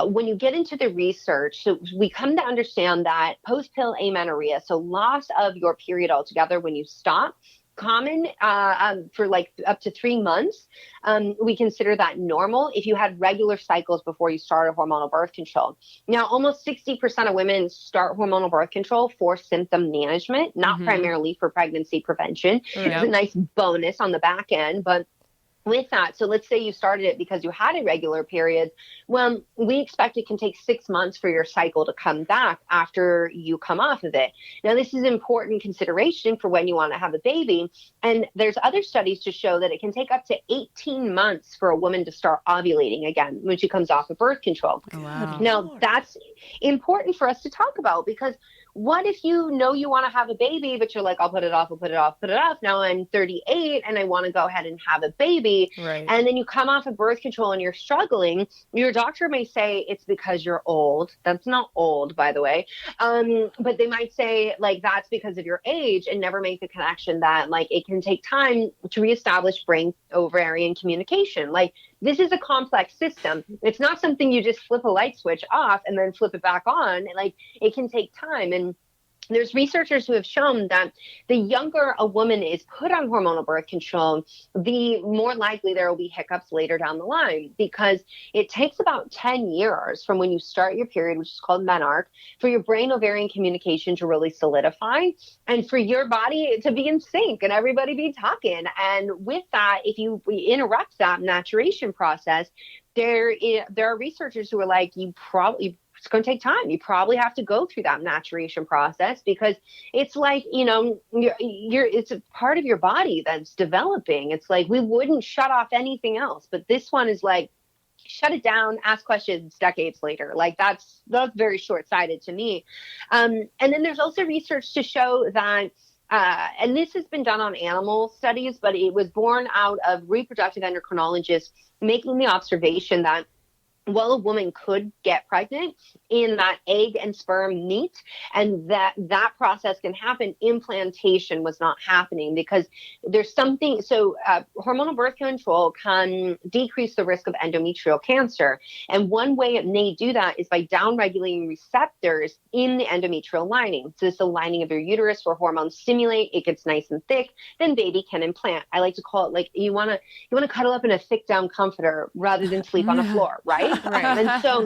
when you get into the research, so we come to understand that post-pill amenorrhea, so loss of your period altogether when you stop, common for like up to 3 months. We consider that normal if you had regular cycles before you started hormonal birth control. Now, almost 60% of women start hormonal birth control for symptom management, not primarily for pregnancy prevention. It's a nice bonus on the back end, but with that, so let's say you started it because you had irregular periods. Well, we expect it can take 6 months for your cycle to come back after you come off of it. Now, this is important consideration for when you want to have a baby. And there's other studies to show that it can take up to 18 months for a woman to start ovulating again when she comes off of birth control. Wow. Now, that's important for us to talk about, because what if you know you want to have a baby, but you're like, I'll put it off, put it off. Now I'm 38 and I want to go ahead and have a baby. Right. And then you come off of birth control and you're struggling. Your doctor may say it's because you're old. That's not old, by the way. But they might say like that's because of your age, and never make the connection that like it can take time to reestablish brain ovarian communication. Like, this is a complex system. It's not something you just flip a light switch off and then flip it back on. Like, it can take time. And there's researchers who have shown that the younger a woman is put on hormonal birth control, the more likely there will be hiccups later down the line, because it takes about 10 years from when you start your period, which is called menarche, for your brain ovarian communication to really solidify and for your body to be in sync and everybody be talking. And with that, if you interrupt that maturation process, there are researchers who are like, it's going to take time. You probably have to go through that maturation process, because it's like, it's a part of your body that's developing. It's like, we wouldn't shut off anything else, but this one is like, shut it down, ask questions decades later. Like, that's very short-sighted to me. And then there's also research to show that, and this has been done on animal studies, but it was born out of reproductive endocrinologists making the observation that while a woman could get pregnant in that egg and sperm meet, and that process can happen, implantation was not happening because there's something. So hormonal birth control can decrease the risk of endometrial cancer. And one way it may do that is by downregulating receptors in the endometrial lining. So it's the lining of your uterus where hormones stimulate, it gets nice and thick, then baby can implant. I like to call it like you want to cuddle up in a thick down comforter rather than sleep on the floor, right? Right. And so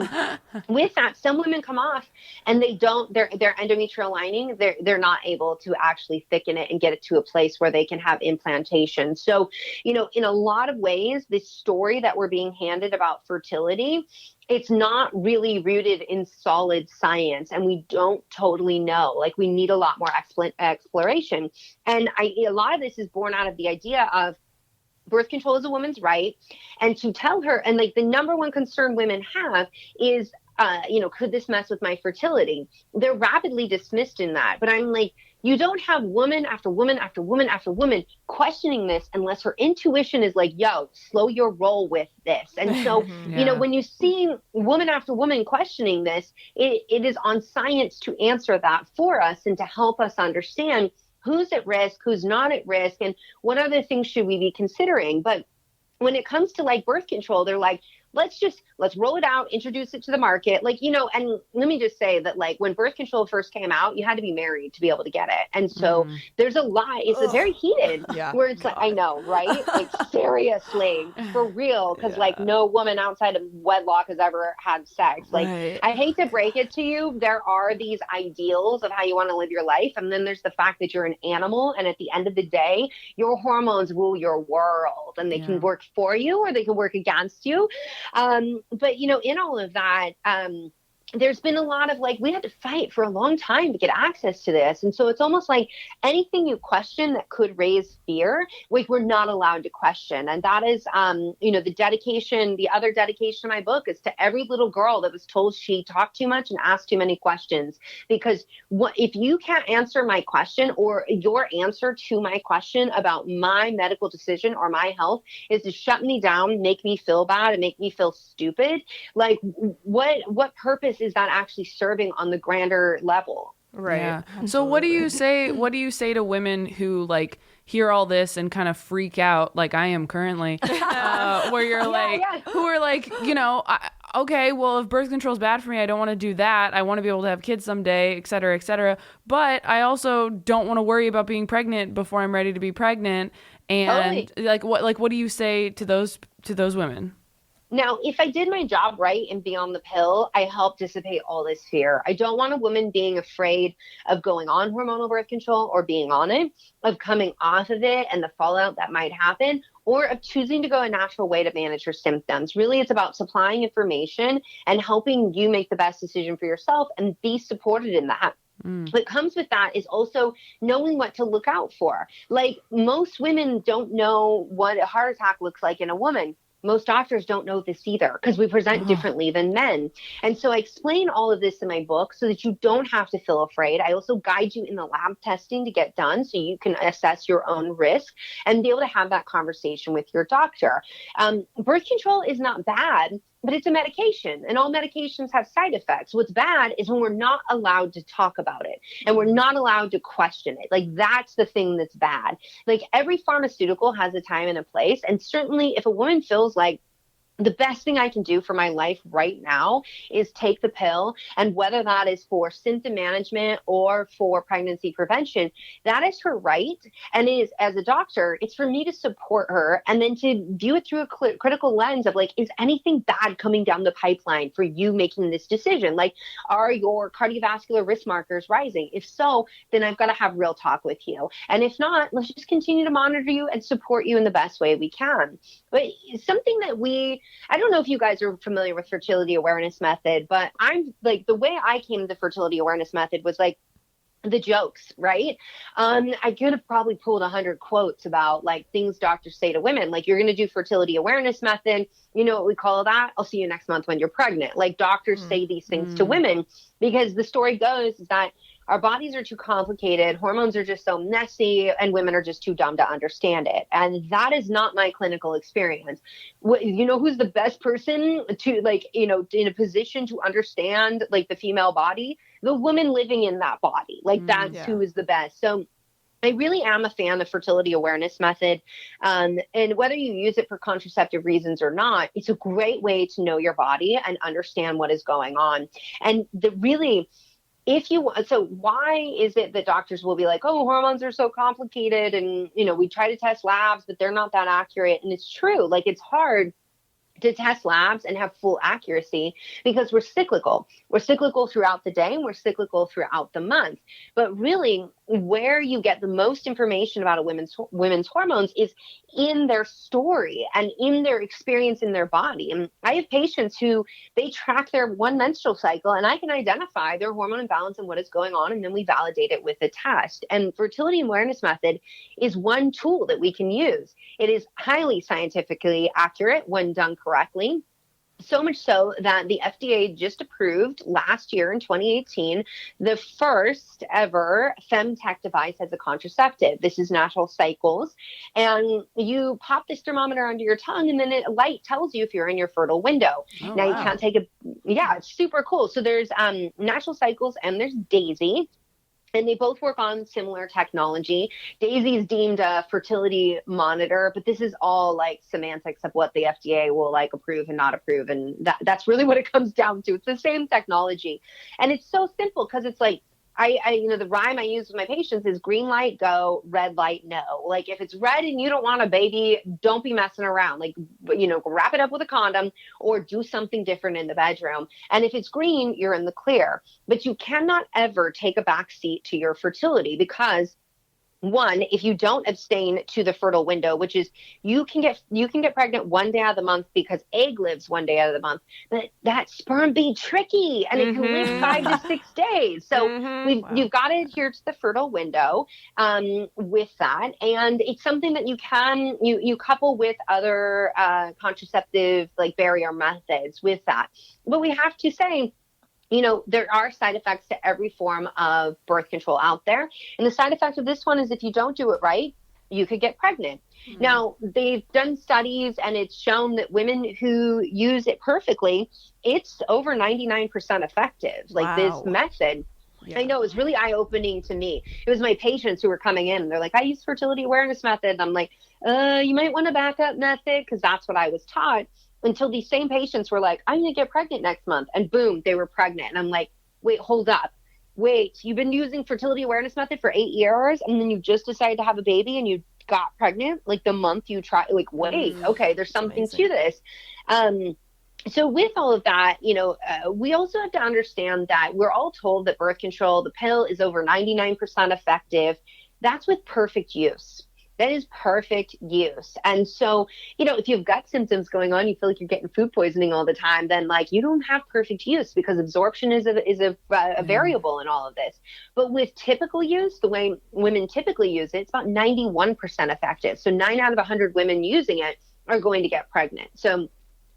with that, some women come off and they don't, their endometrial lining, they're not able to actually thicken it and get it to a place where they can have implantation. So, in a lot of ways, this story that we're being handed about fertility, it's not really rooted in solid science, and we don't totally know. Like, we need a lot more exploration. And a lot of this is born out of the idea of birth control is a woman's right. And to tell her, and like the number one concern women have is, could this mess with my fertility? They're rapidly dismissed in that. But I'm like, you don't have woman after woman after woman after woman questioning this unless her intuition is like, yo, slow your roll with this. And so, when you see woman after woman questioning this, it is on science to answer that for us and to help us understand who's at risk, who's not at risk, and what other things should we be considering. But when it comes to like birth control, they're like, let's roll it out, introduce it to the market. Like, and let me just say that like when birth control first came out, you had to be married to be able to get it. And so there's a lot, it's a very heated where it's like, I know, right? Like seriously, for real. Cause like no woman outside of wedlock has ever had sex. Like I hate to break it to you. There are these ideals of how you want to live your life. And then there's the fact that you're an animal. And at the end of the day, your hormones rule your world, and they can work for you or they can work against you. But in all of that, there's been a lot of like, we had to fight for a long time to get access to this. And so it's almost like anything you question that could raise fear, like we're not allowed to question. And that is, the other dedication of my book is to every little girl that was told she talked too much and asked too many questions. Because if you can't answer my question, or your answer to my question about my medical decision or my health is to shut me down, make me feel bad, and make me feel stupid, like what purpose is that actually serving on the grander level? Right. Yeah. So what do you say to women who like hear all this and kind of freak out like I am currently, where you're who are like, okay, well, if birth control is bad for me, I don't want to do that. I want to be able to have kids someday, et cetera, et cetera. But I also don't want to worry about being pregnant before I'm ready to be pregnant. And what do you say to those women? Now, if I did my job right and be on the pill, I help dissipate all this fear. I don't want a woman being afraid of going on hormonal birth control or being on it, of coming off of it and the fallout that might happen, or of choosing to go a natural way to manage her symptoms. Really, it's about supplying information and helping you make the best decision for yourself and be supported in that. What comes with that is also knowing what to look out for. Like, most women don't know what a heart attack looks like in a woman. Most doctors don't know this either because we present differently than men. And so I explain all of this in my book so that you don't have to feel afraid. I also guide you in the lab testing to get done so you can assess your own risk and be able to have that conversation with your doctor. Birth control is not bad, but it's a medication, and all medications have side effects. What's bad is when we're not allowed to talk about it and we're not allowed to question it. Like, that's the thing that's bad. Like, every pharmaceutical has a time and a place. And certainly if a woman feels like the best thing I can do for my life right now is take the pill, and whether that is for symptom management or for pregnancy prevention, that is her right. And it is, as a doctor, it's for me to support her and then to view it through a critical lens of like, is anything bad coming down the pipeline for you making this decision? Like, are your cardiovascular risk markers rising? If so, then I've got to have real talk with you. And if not, let's just continue to monitor you and support you in the best way we can. But something that I don't know if you guys are familiar with fertility awareness method, but I'm like, the way I came to the fertility awareness method was like the jokes, right? I could have probably pulled 100 quotes about like things doctors say to women, like, you're going to do fertility awareness method. You know what we call that? I'll see you next month when you're pregnant. Like, doctors say these things to women because the story goes is that our bodies are too complicated. Hormones are just so messy, and women are just too dumb to understand it. And that is not my clinical experience. You know who's the best person to, like, in a position to understand like the female body? The woman living in that body. Like, that's who is the best. So I really am a fan of fertility awareness method. And whether you use it for contraceptive reasons or not, it's a great way to know your body and understand what is going on. And so why is it that doctors will be like, oh, hormones are so complicated, and, we try to test labs, but they're not that accurate. And it's true. Like, it's hard to test labs and have full accuracy because we're cyclical. We're cyclical throughout the day and we're cyclical throughout the month. But really, where you get the most information about a women's hormones is in their story and in their experience in their body. And I have patients who they track their one menstrual cycle, and I can identify their hormone imbalance and what is going on, and then we validate it with a test. And fertility awareness method is one tool that we can use. It is highly scientifically accurate when done correctly. So much so that the FDA just approved last year in 2018 the first ever femtech device as a contraceptive. This is Natural Cycles. And you pop this thermometer under your tongue, and then a light tells you if you're in your fertile window. You can't take it's super cool. So there's Natural Cycles and there's Daisy. And they both work on similar technology. Daisy is deemed a fertility monitor, but this is all like semantics of what the FDA will like approve and not approve. And that's really what it comes down to. It's the same technology. And it's so simple because it's like, the rhyme I use with my patients is green light, go, red light, no. Like, if it's red and you don't want a baby, don't be messing around. Like, wrap it up with a condom or do something different in the bedroom. And if it's green, you're in the clear. But you cannot ever take a back seat to your fertility because, one, if you don't abstain to the fertile window, which is you can get pregnant one day out of the month because egg lives one day out of the month, but that sperm be tricky and it can live 5 to 6 days. So you've got to adhere to the fertile window with that, and it's something that you couple with other contraceptive like barrier methods with that. But we have to say, there are side effects to every form of birth control out there. And the side effect of this one is if you don't do it right, you could get pregnant. Now, they've done studies and it's shown that women who use it perfectly, it's over 99% effective. Like, this method Yeah. I know, it was really eye-opening to me. It was my patients who were coming in, and they're like, I use fertility awareness method. And I'm like, you might want a backup method, because that's what I was taught, until these same patients were like, I'm going to get pregnant next month. And boom, they were pregnant. And I'm like, wait, hold up. Wait, you've been using fertility awareness method for 8 years, and then you just decided to have a baby and you got pregnant like the month you try, like, wait, okay, there's something to this. So with all of that, we also have to understand that we're all told that birth control, the pill, is over 99% effective. That's with perfect use. That is perfect use. And so, if you've got symptoms going on, you feel like you're getting food poisoning all the time, then like you don't have perfect use, because absorption is a variable in all of this. But with typical use, the way women typically use it, it's about 91% effective. So 9 out of 100 women using it are going to get pregnant. So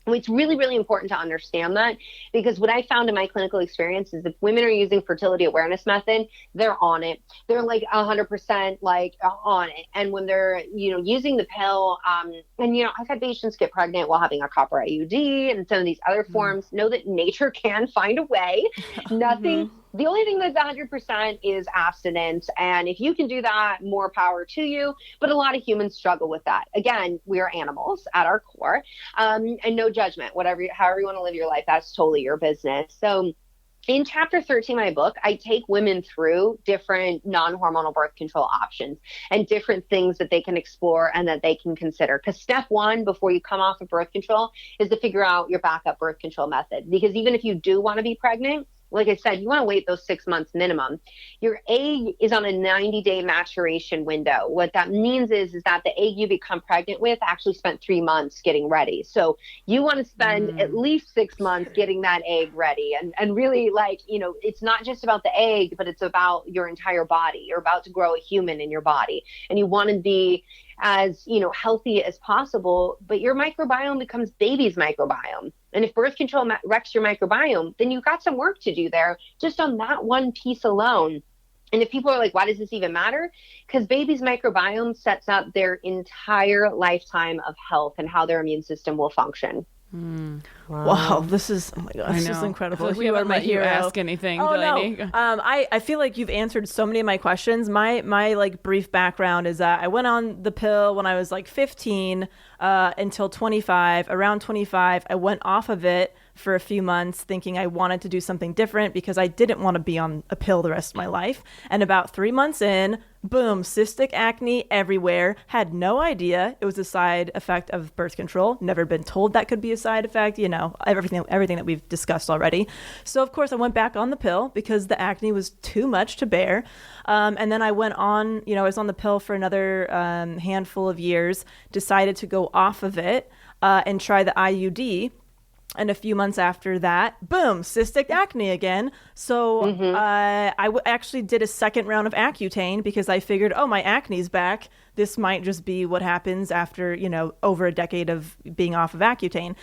it's really, really important to understand that, because what I found in my clinical experience is if women are using fertility awareness method, they're on it. They're like 100% like on it. And when they're, using the pill, and, I've had patients get pregnant while having a copper IUD and some of these other forms, know that nature can find a way. Nothing. The only thing that's 100% is abstinence. And if you can do that, more power to you. But a lot of humans struggle with that. Again, we are animals at our core, and no judgment, however you want to live your life, that's totally your business. So in chapter 13 of my book, I take women through different non-hormonal birth control options and different things that they can explore and that they can consider. Because step one, before you come off of birth control, is to figure out your backup birth control method. Because even if you do want to be pregnant, like I said, you want to wait those 6 months minimum. Your egg is on a 90-day maturation window. What that means is that the egg you become pregnant with actually spent 3 months getting ready. So you want to spend at least 6 months getting that egg ready. And really, it's not just about the egg, but it's about your entire body. You're about to grow a human in your body. And you want to be as healthy as possible, but your microbiome becomes baby's microbiome. And if birth control wrecks your microbiome, then you've got some work to do there just on that one piece alone. And if people are like, why does this even matter? Because baby's microbiome sets up their entire lifetime of health and how their immune system will function. Wow, this is, oh my gosh, this is incredible. Like we haven't let you ask anything, Delaney. No. I feel like you've answered so many of my questions. My like brief background is that I went on the pill when I was like 15 until 25. Around 25, I went off of it for a few months thinking I wanted to do something different because I didn't want to be on a pill the rest of my life. And about 3 months in, boom, cystic acne everywhere. Had no idea it was a side effect of birth control. Never been told that could be a side effect, everything that we've discussed already. So of course I went back on the pill because the acne was too much to bear. And then I went on, I was on the pill for another handful of years, decided to go off of it and try the IUD. And a few months after that, boom, cystic acne again. So I actually did a second round of Accutane because I figured, my acne's back. This might just be what happens after, over a decade of being off of Accutane.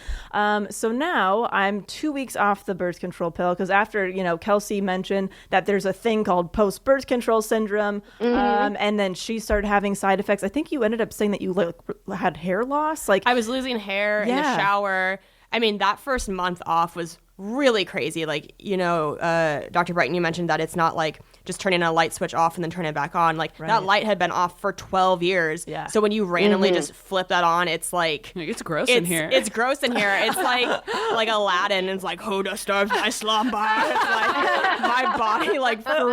So now I'm 2 weeks off the birth control pill because after, Kelsey mentioned that there's a thing called post-birth control syndrome. And then she started having side effects. I think you ended up saying that you had hair loss. I was losing hair in the shower. I mean, that first month off was really crazy. Dr. Brighten, you mentioned that it's not like just turning a light switch off and then turning it back on. That light had been off for 12 years. Yeah. So when you randomly just flip that on, it's like... It's gross in here. It's gross in here. It's like Aladdin. It's like, who disturbs my slumber? It's like, my body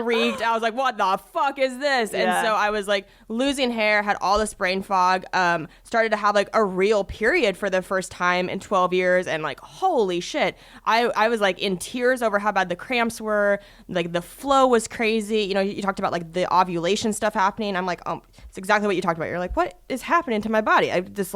freaked. I was like, what the fuck is this? Yeah. And so I was losing hair, had all this brain fog, started to have a real period for the first time in 12 years. And holy shit. I was in tears over how bad the cramps were. The flow was crazy. You talked about the ovulation stuff happening. I'm like, it's exactly what you talked about. You're like, what is happening to my body? I just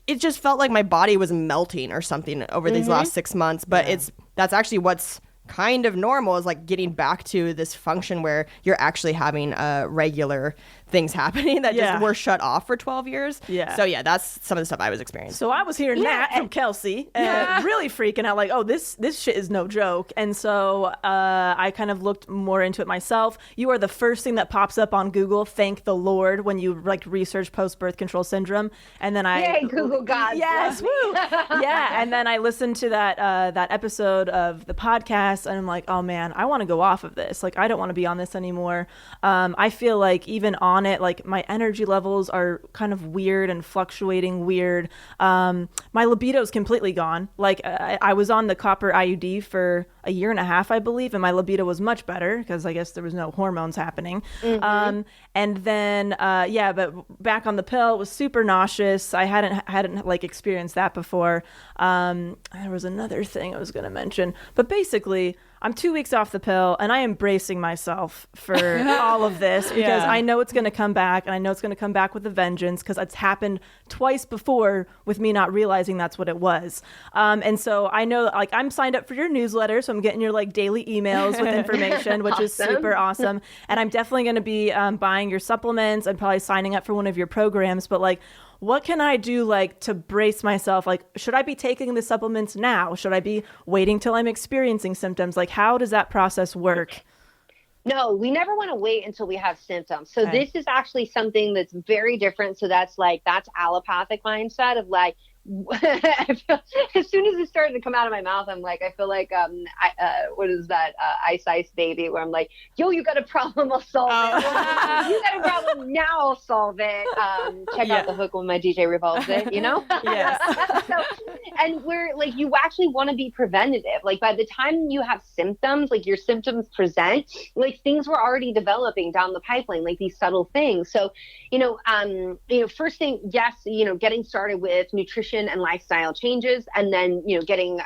it just felt like my body was melting or something over these last 6 months. But that's actually what's kind of normal, is getting back to this function where you're actually having regular things happening that Yeah. just were shut off for 12 years. Yeah. So yeah, that's some of the stuff I was experiencing. So I was hearing that from Kelsey and really freaking out, like, oh, this shit is no joke. And so I kind of looked more into it myself. You are the first thing that pops up on Google, thank the Lord, when you like research post-birth control syndrome. And then Yay, Google God. Yes, woo. Yeah. And then I listened to that episode of the podcast, and I'm like, oh man, I want to go off of this. Like, I don't want to be on this anymore. I feel like even on it, like my energy levels are kind of weird and fluctuating weird. My libido's completely gone. Like I was on the copper IUD for a year and a half, I believe, and my libido was much better because I guess there was no hormones happening. And then but back on the pill, it was super nauseous. I hadn't like experienced that before. There was another thing I was going to mention, but basically I'm 2 weeks off the pill and I am bracing myself for all of this because I know it's going to come back, and I know it's going to come back with a vengeance because it's happened twice before with me not realizing that's what it was. And so I know, like, I'm signed up for your newsletter, so I'm getting your like daily emails with information, which is super awesome. And I'm definitely going to be buying your supplements and probably signing up for one of your programs. But like, what can I do like to brace myself? Like, should I be taking the supplements now? Should I be waiting till I'm experiencing symptoms? Like, how does that process work? No, we never want to wait until we have symptoms. So this is actually something that's very different. So that's allopathic mindset of like, I feel, as soon as it started to come out of my mouth, I'm like, I feel like, what is that, Ice Baby, where I'm like, yo, you got a problem, I'll solve it. You got a problem, now I'll solve it. Check out the hook when my DJ revolves it, you know? Yes. And we're like, you actually want to be preventative. Like by the time you have symptoms, like your symptoms present, like things were already developing down the pipeline, like these subtle things. So, first thing, yes, getting started with nutrition and lifestyle changes, and then getting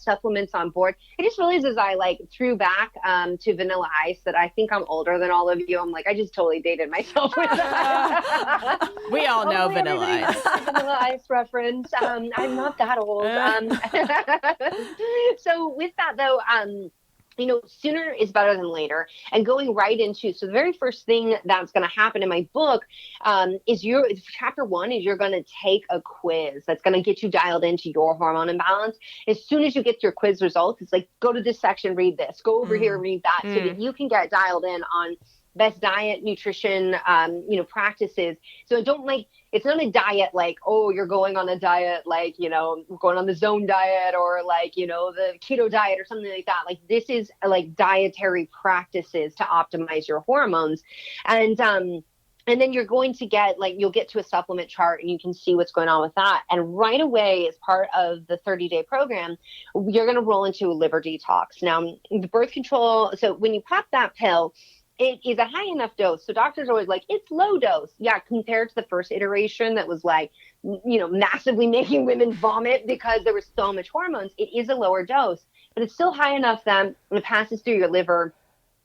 supplements on board. I just realized as I like threw back to Vanilla Ice that I think I'm older than all of you. I'm like, I just totally dated myself with that. We all know Vanilla Ice. Vanilla Ice reference. I'm not that old. So with that though, sooner is better than later, and going right into, so the very first thing that's going to happen in my book is chapter 1 is you're going to take a quiz that's going to get you dialed into your hormone imbalance. As soon as you get your quiz results, it's like, go to this section, read this, go over here, read that, so that you can get dialed in on best diet, nutrition, practices. So it's not a diet like, oh, you're going on a diet, like, going on the zone diet or like, the keto diet or something like that. Like this is like dietary practices to optimize your hormones. And then you're going to you'll get to a supplement chart and you can see what's going on with that. And right away, as part of the 30-day program, you're going to roll into a liver detox. Now, the birth control, so when you pop that pill, it is a high enough dose. So doctors are always like, it's low dose. Yeah, compared to the first iteration that was like, massively making women vomit because there was so much hormones, it is a lower dose, but it's still high enough that it passes through your liver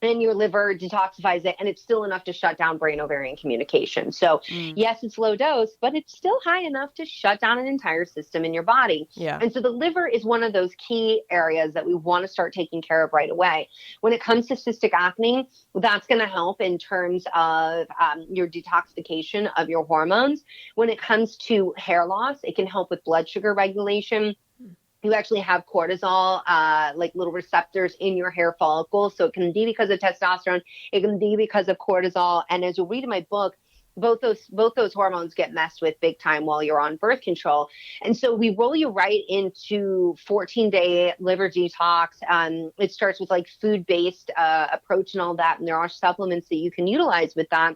and your liver detoxifies it, and it's still enough to shut down brain-ovarian communication. So yes, it's low dose, but it's still high enough to shut down an entire system in your body. Yeah. And so the liver is one of those key areas that we want to start taking care of right away. When it comes to cystic acne, that's going to help in terms of your detoxification of your hormones. When it comes to hair loss, it can help with blood sugar regulation. You actually have cortisol, like little receptors in your hair follicles. So it can be because of testosterone. It can be because of cortisol. And as you'll read in my book, both those hormones get messed with big time while you're on birth control. And so we roll you right into 14-day liver detox. It starts with like food-based approach and all that. And there are supplements that you can utilize with that.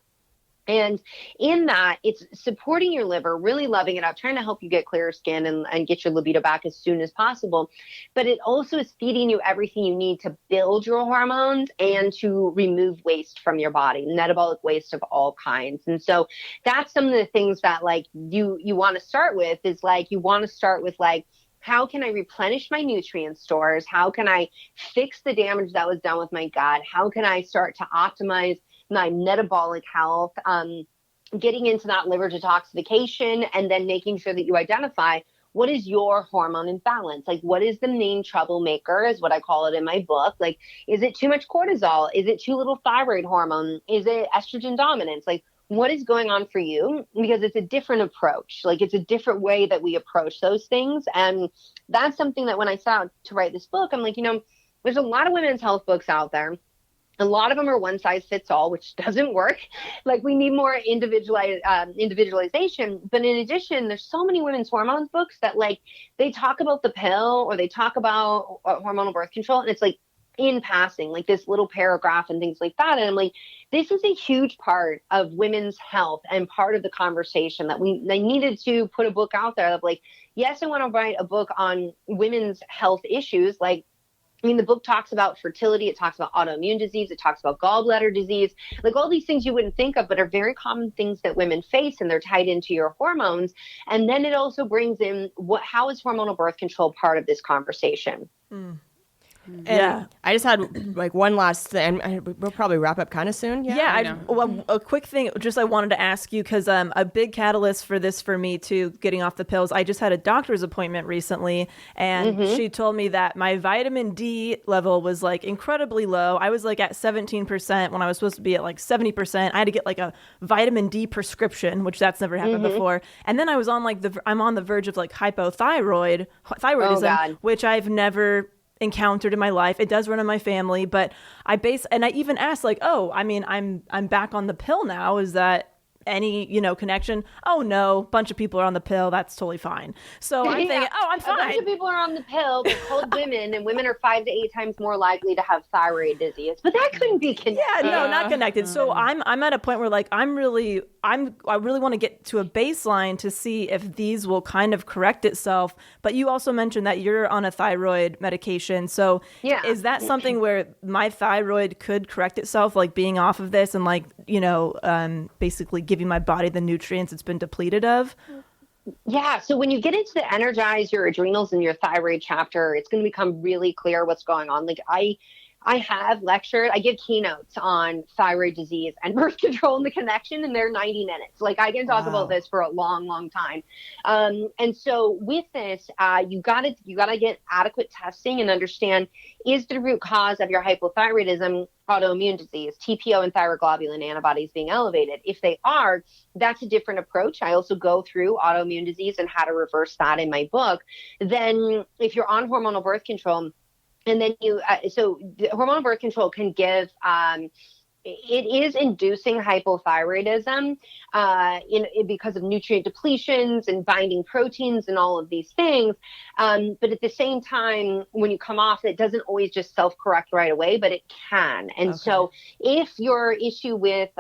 And in that, it's supporting your liver, really loving it up, trying to help you get clearer skin and get your libido back as soon as possible. But it also is feeding you everything you need to build your hormones and to remove waste from your body, metabolic waste of all kinds. And so that's some of the things that like you want to start with is like, you want to start with like, how can I replenish my nutrient stores? How can I fix the damage that was done with my gut? How can I start to optimize my metabolic health, getting into that liver detoxification, and then making sure that you identify what is your hormone imbalance? Like, what is the main troublemaker is what I call it in my book. Like, is it too much cortisol? Is it too little thyroid hormone? Is it estrogen dominance? Like, what is going on for you, because it's a different approach. Like, it's a different way that we approach those things. And that's something that when I set out to write this book, I'm like, there's a lot of women's health books out there. A lot of them are one size fits all, which doesn't work. Like, we need more individualization. But in addition, there's so many women's hormones books that, like, they talk about the pill or they talk about hormonal birth control. And it's like in passing, like this little paragraph and things like that. And I'm like, this is a huge part of women's health and part of the conversation that I needed to put a book out there of like, yes, I want to write a book on women's health issues. Like, the book talks about fertility. It talks about autoimmune disease. It talks about gallbladder disease, like all these things you wouldn't think of, but are very common things that women face, and they're tied into your hormones. And then it also brings in how is hormonal birth control part of this conversation? And I just had like one last thing, and we'll probably wrap up kind of soon. A quick thing, just I wanted to ask you, because a big catalyst for this for me too, getting off the pills. I just had a doctor's appointment recently, and she told me that my vitamin D level was like incredibly low. I was like at 17% when I was supposed to be at like 70%. I had to get like a vitamin D prescription, which that's never happened before. And then I was on like I'm on the verge of like hypothyroidism, which I've never encountered in my life. It does run in my family, but I even asked like, I'm back on the pill now. Is that any, connection? Oh no, bunch of people are on the pill. That's totally fine. So I'm thinking, I'm fine. A bunch of people are on the pill. They're called women, and women are 5 to 8 times more likely to have thyroid disease. But that couldn't be connected. Yeah, no, not connected. So I'm at a point where like I really want to get to a baseline to see if these will kind of correct itself. But you also mentioned that you're on a thyroid medication. So is that something where my thyroid could correct itself, like being off of this and like, basically giving my body the nutrients it's been depleted of? Yeah. So when you get into the energize your adrenals and your thyroid chapter, it's going to become really clear what's going on. Like I have lectured, I give keynotes on thyroid disease and birth control and the connection, and they're 90 minutes. Like, I can talk about this for a long, long time. And so with this, you gotta get adequate testing and understand, is the root cause of your hypothyroidism autoimmune disease, TPO and thyroglobulin antibodies being elevated? If they are, that's a different approach. I also go through autoimmune disease and how to reverse that in my book. Then if you're on hormonal birth control, and then so the hormonal birth control can give, it is inducing hypothyroidism because of nutrient depletions and binding proteins and all of these things. But at the same time, when you come off, it doesn't always just self-correct right away, but it can. And so if your issue with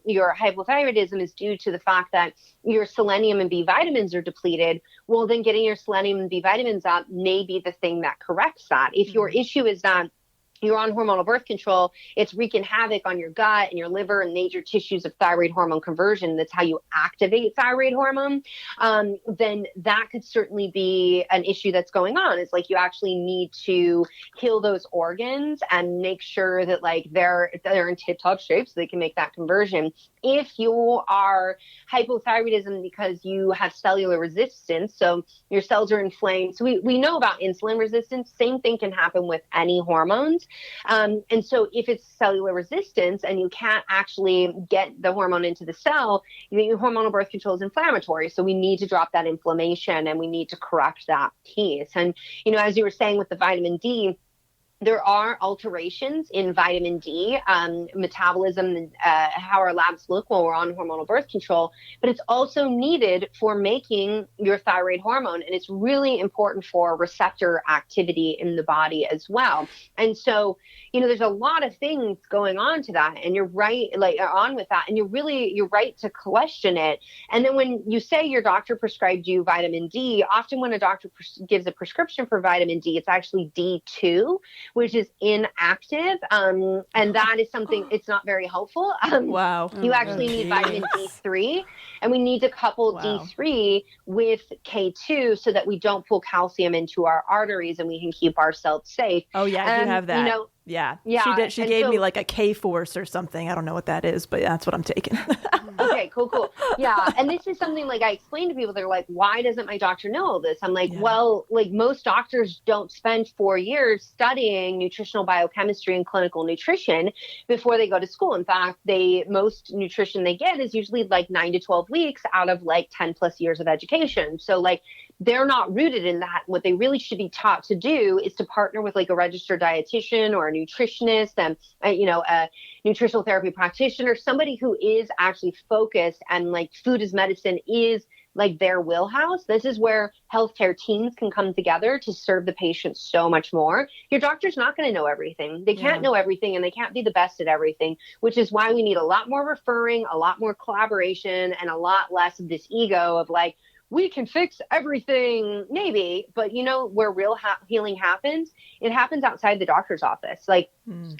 your hypothyroidism is due to the fact that your selenium and B vitamins are depleted, well, then getting your selenium and B vitamins up may be the thing that corrects that. If your issue is that you're on hormonal birth control, it's wreaking havoc on your gut and your liver and major tissues of thyroid hormone conversion, that's how you activate thyroid hormone, then that could certainly be an issue that's going on. It's like you actually need to heal those organs and make sure that like they're in tip-top shape so they can make that conversion. If you are hypothyroidism because you have cellular resistance, so your cells are inflamed. So we know about insulin resistance. Same thing can happen with any hormones. And so if it's cellular resistance and you can't actually get the hormone into the cell, your hormonal birth control is inflammatory. So we need to drop that inflammation and we need to correct that piece. And, as you were saying with the vitamin D, there are alterations in vitamin D metabolism and how our labs look while we're on hormonal birth control, but it's also needed for making your thyroid hormone. And it's really important for receptor activity in the body as well. And so, there's a lot of things going on to that. And you're right, on with that. And you're right to question it. And then when you say your doctor prescribed you vitamin D, often when a doctor gives a prescription for vitamin D, it's actually D2, which is inactive. And that is something, it's not very helpful. Wow. You actually need vitamin D3, and we need to couple D3 with K2 so that we don't pull calcium into our arteries and we can keep ourselves safe. Oh yeah, I do have that. Yeah. Yeah, She did. She and gave so- me like a K-force or something. I don't know what that is, but yeah, that's what I'm taking. Okay, cool. Yeah. And this is something like I explain to people, they're like, why doesn't my doctor know all this? I'm like, Yeah. well, like most doctors don't spend 4 years studying nutritional biochemistry and clinical nutrition before they go to school. In fact, most nutrition they get is usually like 9 to 12 weeks out of like 10 plus years of education. So like they're not rooted in that. What they really should be taught to do is to partner with like a registered dietitian or a nutritionist and, a nutritional therapy practitioner, somebody who is actually focused and like food as medicine is like their wheelhouse. This is where healthcare teams can come together to serve the patient so much more. Your doctor's not going to know everything. They can't know everything and they can't be the best at everything, which is why we need a lot more referring, a lot more collaboration, and a lot less of this ego of like, we can fix everything, maybe, but where real healing happens, it happens outside the doctor's office. Like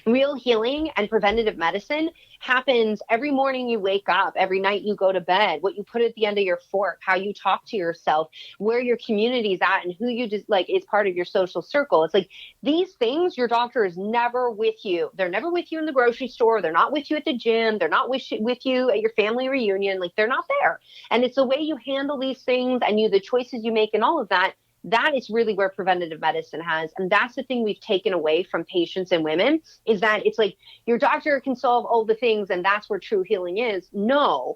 real healing and preventative medicine happens every morning you wake up, every night you go to bed, what you put at the end of your fork, how you talk to yourself, where your community's at, and who you just like is part of your social circle. It's like these things, your doctor is never with you. They're never with you in the grocery store. They're not with you at the gym. They're not with you at your family reunion. Like they're not there. And it's the way you handle these things and the choices you make and all of that. That is really where preventative medicine has. And that's the thing we've taken away from patients and women is that it's like your doctor can solve all the things and that's where true healing is. No,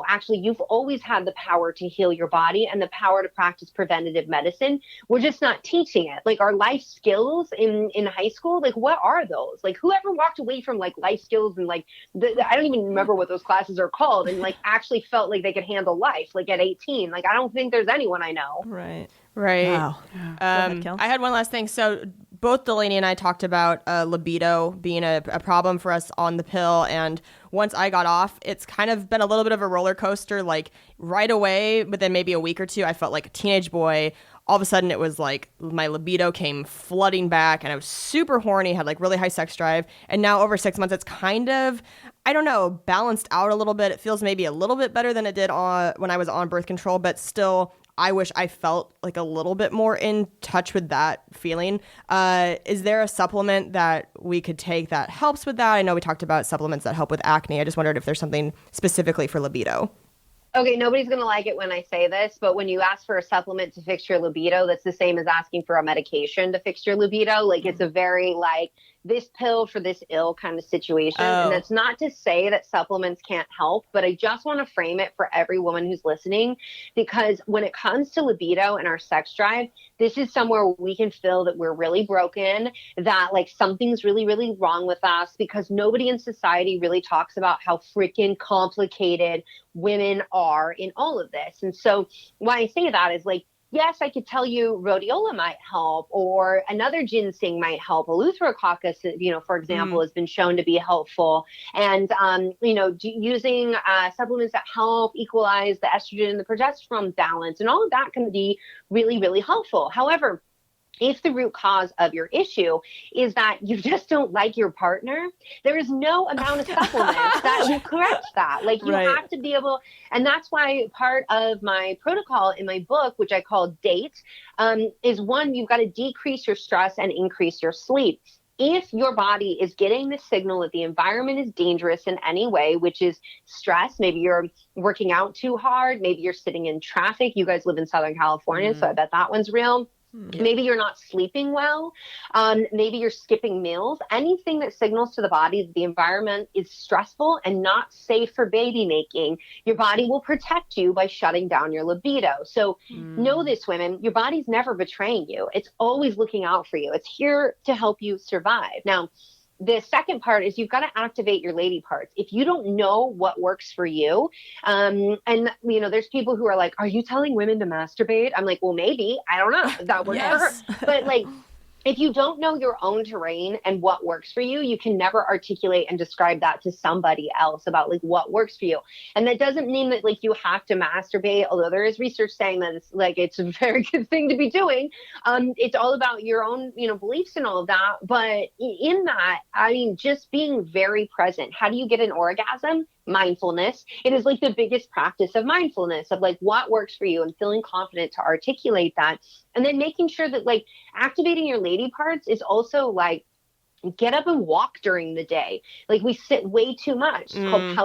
actually, you've always had the power to heal your body and the power to practice preventative medicine. We're just not teaching it. Like our life skills in high school, like what are those? Like whoever walked away from like life skills and like, I don't even remember what those classes are called and like actually felt like they could handle life like at 18. Like I don't think there's anyone I know. Right. Wow. Ahead, I had one last thing. So both Delaney and I talked about libido being a problem for us on the pill. And once I got off, it's kind of been a little bit of a roller coaster. Like right away, but then maybe a week or two, I felt like a teenage boy. All of a sudden, it was like my libido came flooding back and I was super horny, had like really high sex drive. And now over 6 months, it's kind of, I don't know, balanced out a little bit. It feels maybe a little bit better than it did when I was on birth control, but still, I wish I felt like a little bit more in touch with that feeling. Is there a supplement that we could take that helps with that? I know we talked about supplements that help with acne. I just wondered if there's something specifically for libido. Okay, nobody's going to like it when I say this, but when you ask for a supplement to fix your libido, that's the same as asking for a medication to fix your libido. Like it's a very like this pill for this ill kind of situation. And that's not to say that supplements can't help, but I just want to frame it for every woman who's listening, because when it comes to libido and our sex drive, this is somewhere we can feel that we're really broken, that like something's really, really wrong with us, because nobody in society really talks about how freaking complicated women are in all of this. And so why I say that is like, yes, I could tell you rhodiola might help, or another ginseng might help. Eleutherococcus, for example, has been shown to be helpful. And, using supplements that help equalize the estrogen and the progesterone balance and all of that can be really, really helpful. However, if the root cause of your issue is that you just don't like your partner, there is no amount of supplements that will correct that. Like you have to be able, and that's why part of my protocol in my book, which I call DATE, is one, you've got to decrease your stress and increase your sleep. If your body is getting the signal that the environment is dangerous in any way, which is stress, maybe you're working out too hard, maybe you're sitting in traffic. You guys live in Southern California, so I bet that one's real. Maybe you're not sleeping well. Maybe you're skipping meals. Anything that signals to the body that the environment is stressful and not safe for baby making, your body will protect you by shutting down your libido. So know this, women, your body's never betraying you. It's always looking out for you. It's here to help you survive. Now, the second part is you've got to activate your lady parts. If you don't know what works for you, and there's people who are like, are you telling women to masturbate? I'm like, well, maybe, I don't know if that works for her. But like, if you don't know your own terrain and what works for you, you can never articulate and describe that to somebody else about like what works for you. And that doesn't mean that like you have to masturbate, although there is research saying that it's a very good thing to be doing. It's all about your own, beliefs and all of that. But in that, I mean, just being very present. How do you get an orgasm? Mindfulness. It is like the biggest practice of mindfulness, of like what works for you and feeling confident to articulate that. And then making sure that like activating your lady parts is also like get up and walk during the day. Like we sit way too much. It's called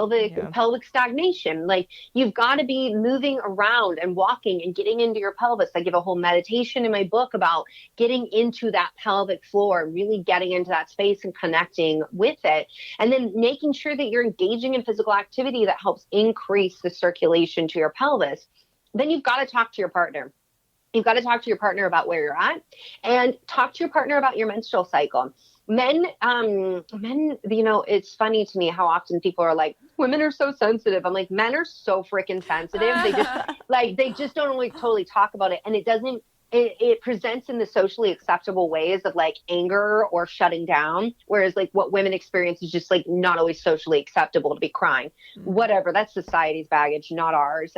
pelvic stagnation. Like you've got to be moving around and walking and getting into your pelvis. I give a whole meditation in my book about getting into that pelvic floor, really getting into that space and connecting with it. And then making sure that you're engaging in physical activity that helps increase the circulation to your pelvis. Then you've got to talk to your partner. You've got to talk to your partner about where you're at and talk to your partner about your menstrual cycle. Men, it's funny to me how often people are like, women are so sensitive. I'm like, men are so freaking sensitive. They just don't always totally talk about it. And it presents in the socially acceptable ways of like anger or shutting down. Whereas like what women experience is just like not always socially acceptable to be crying, whatever. That's society's baggage, not ours.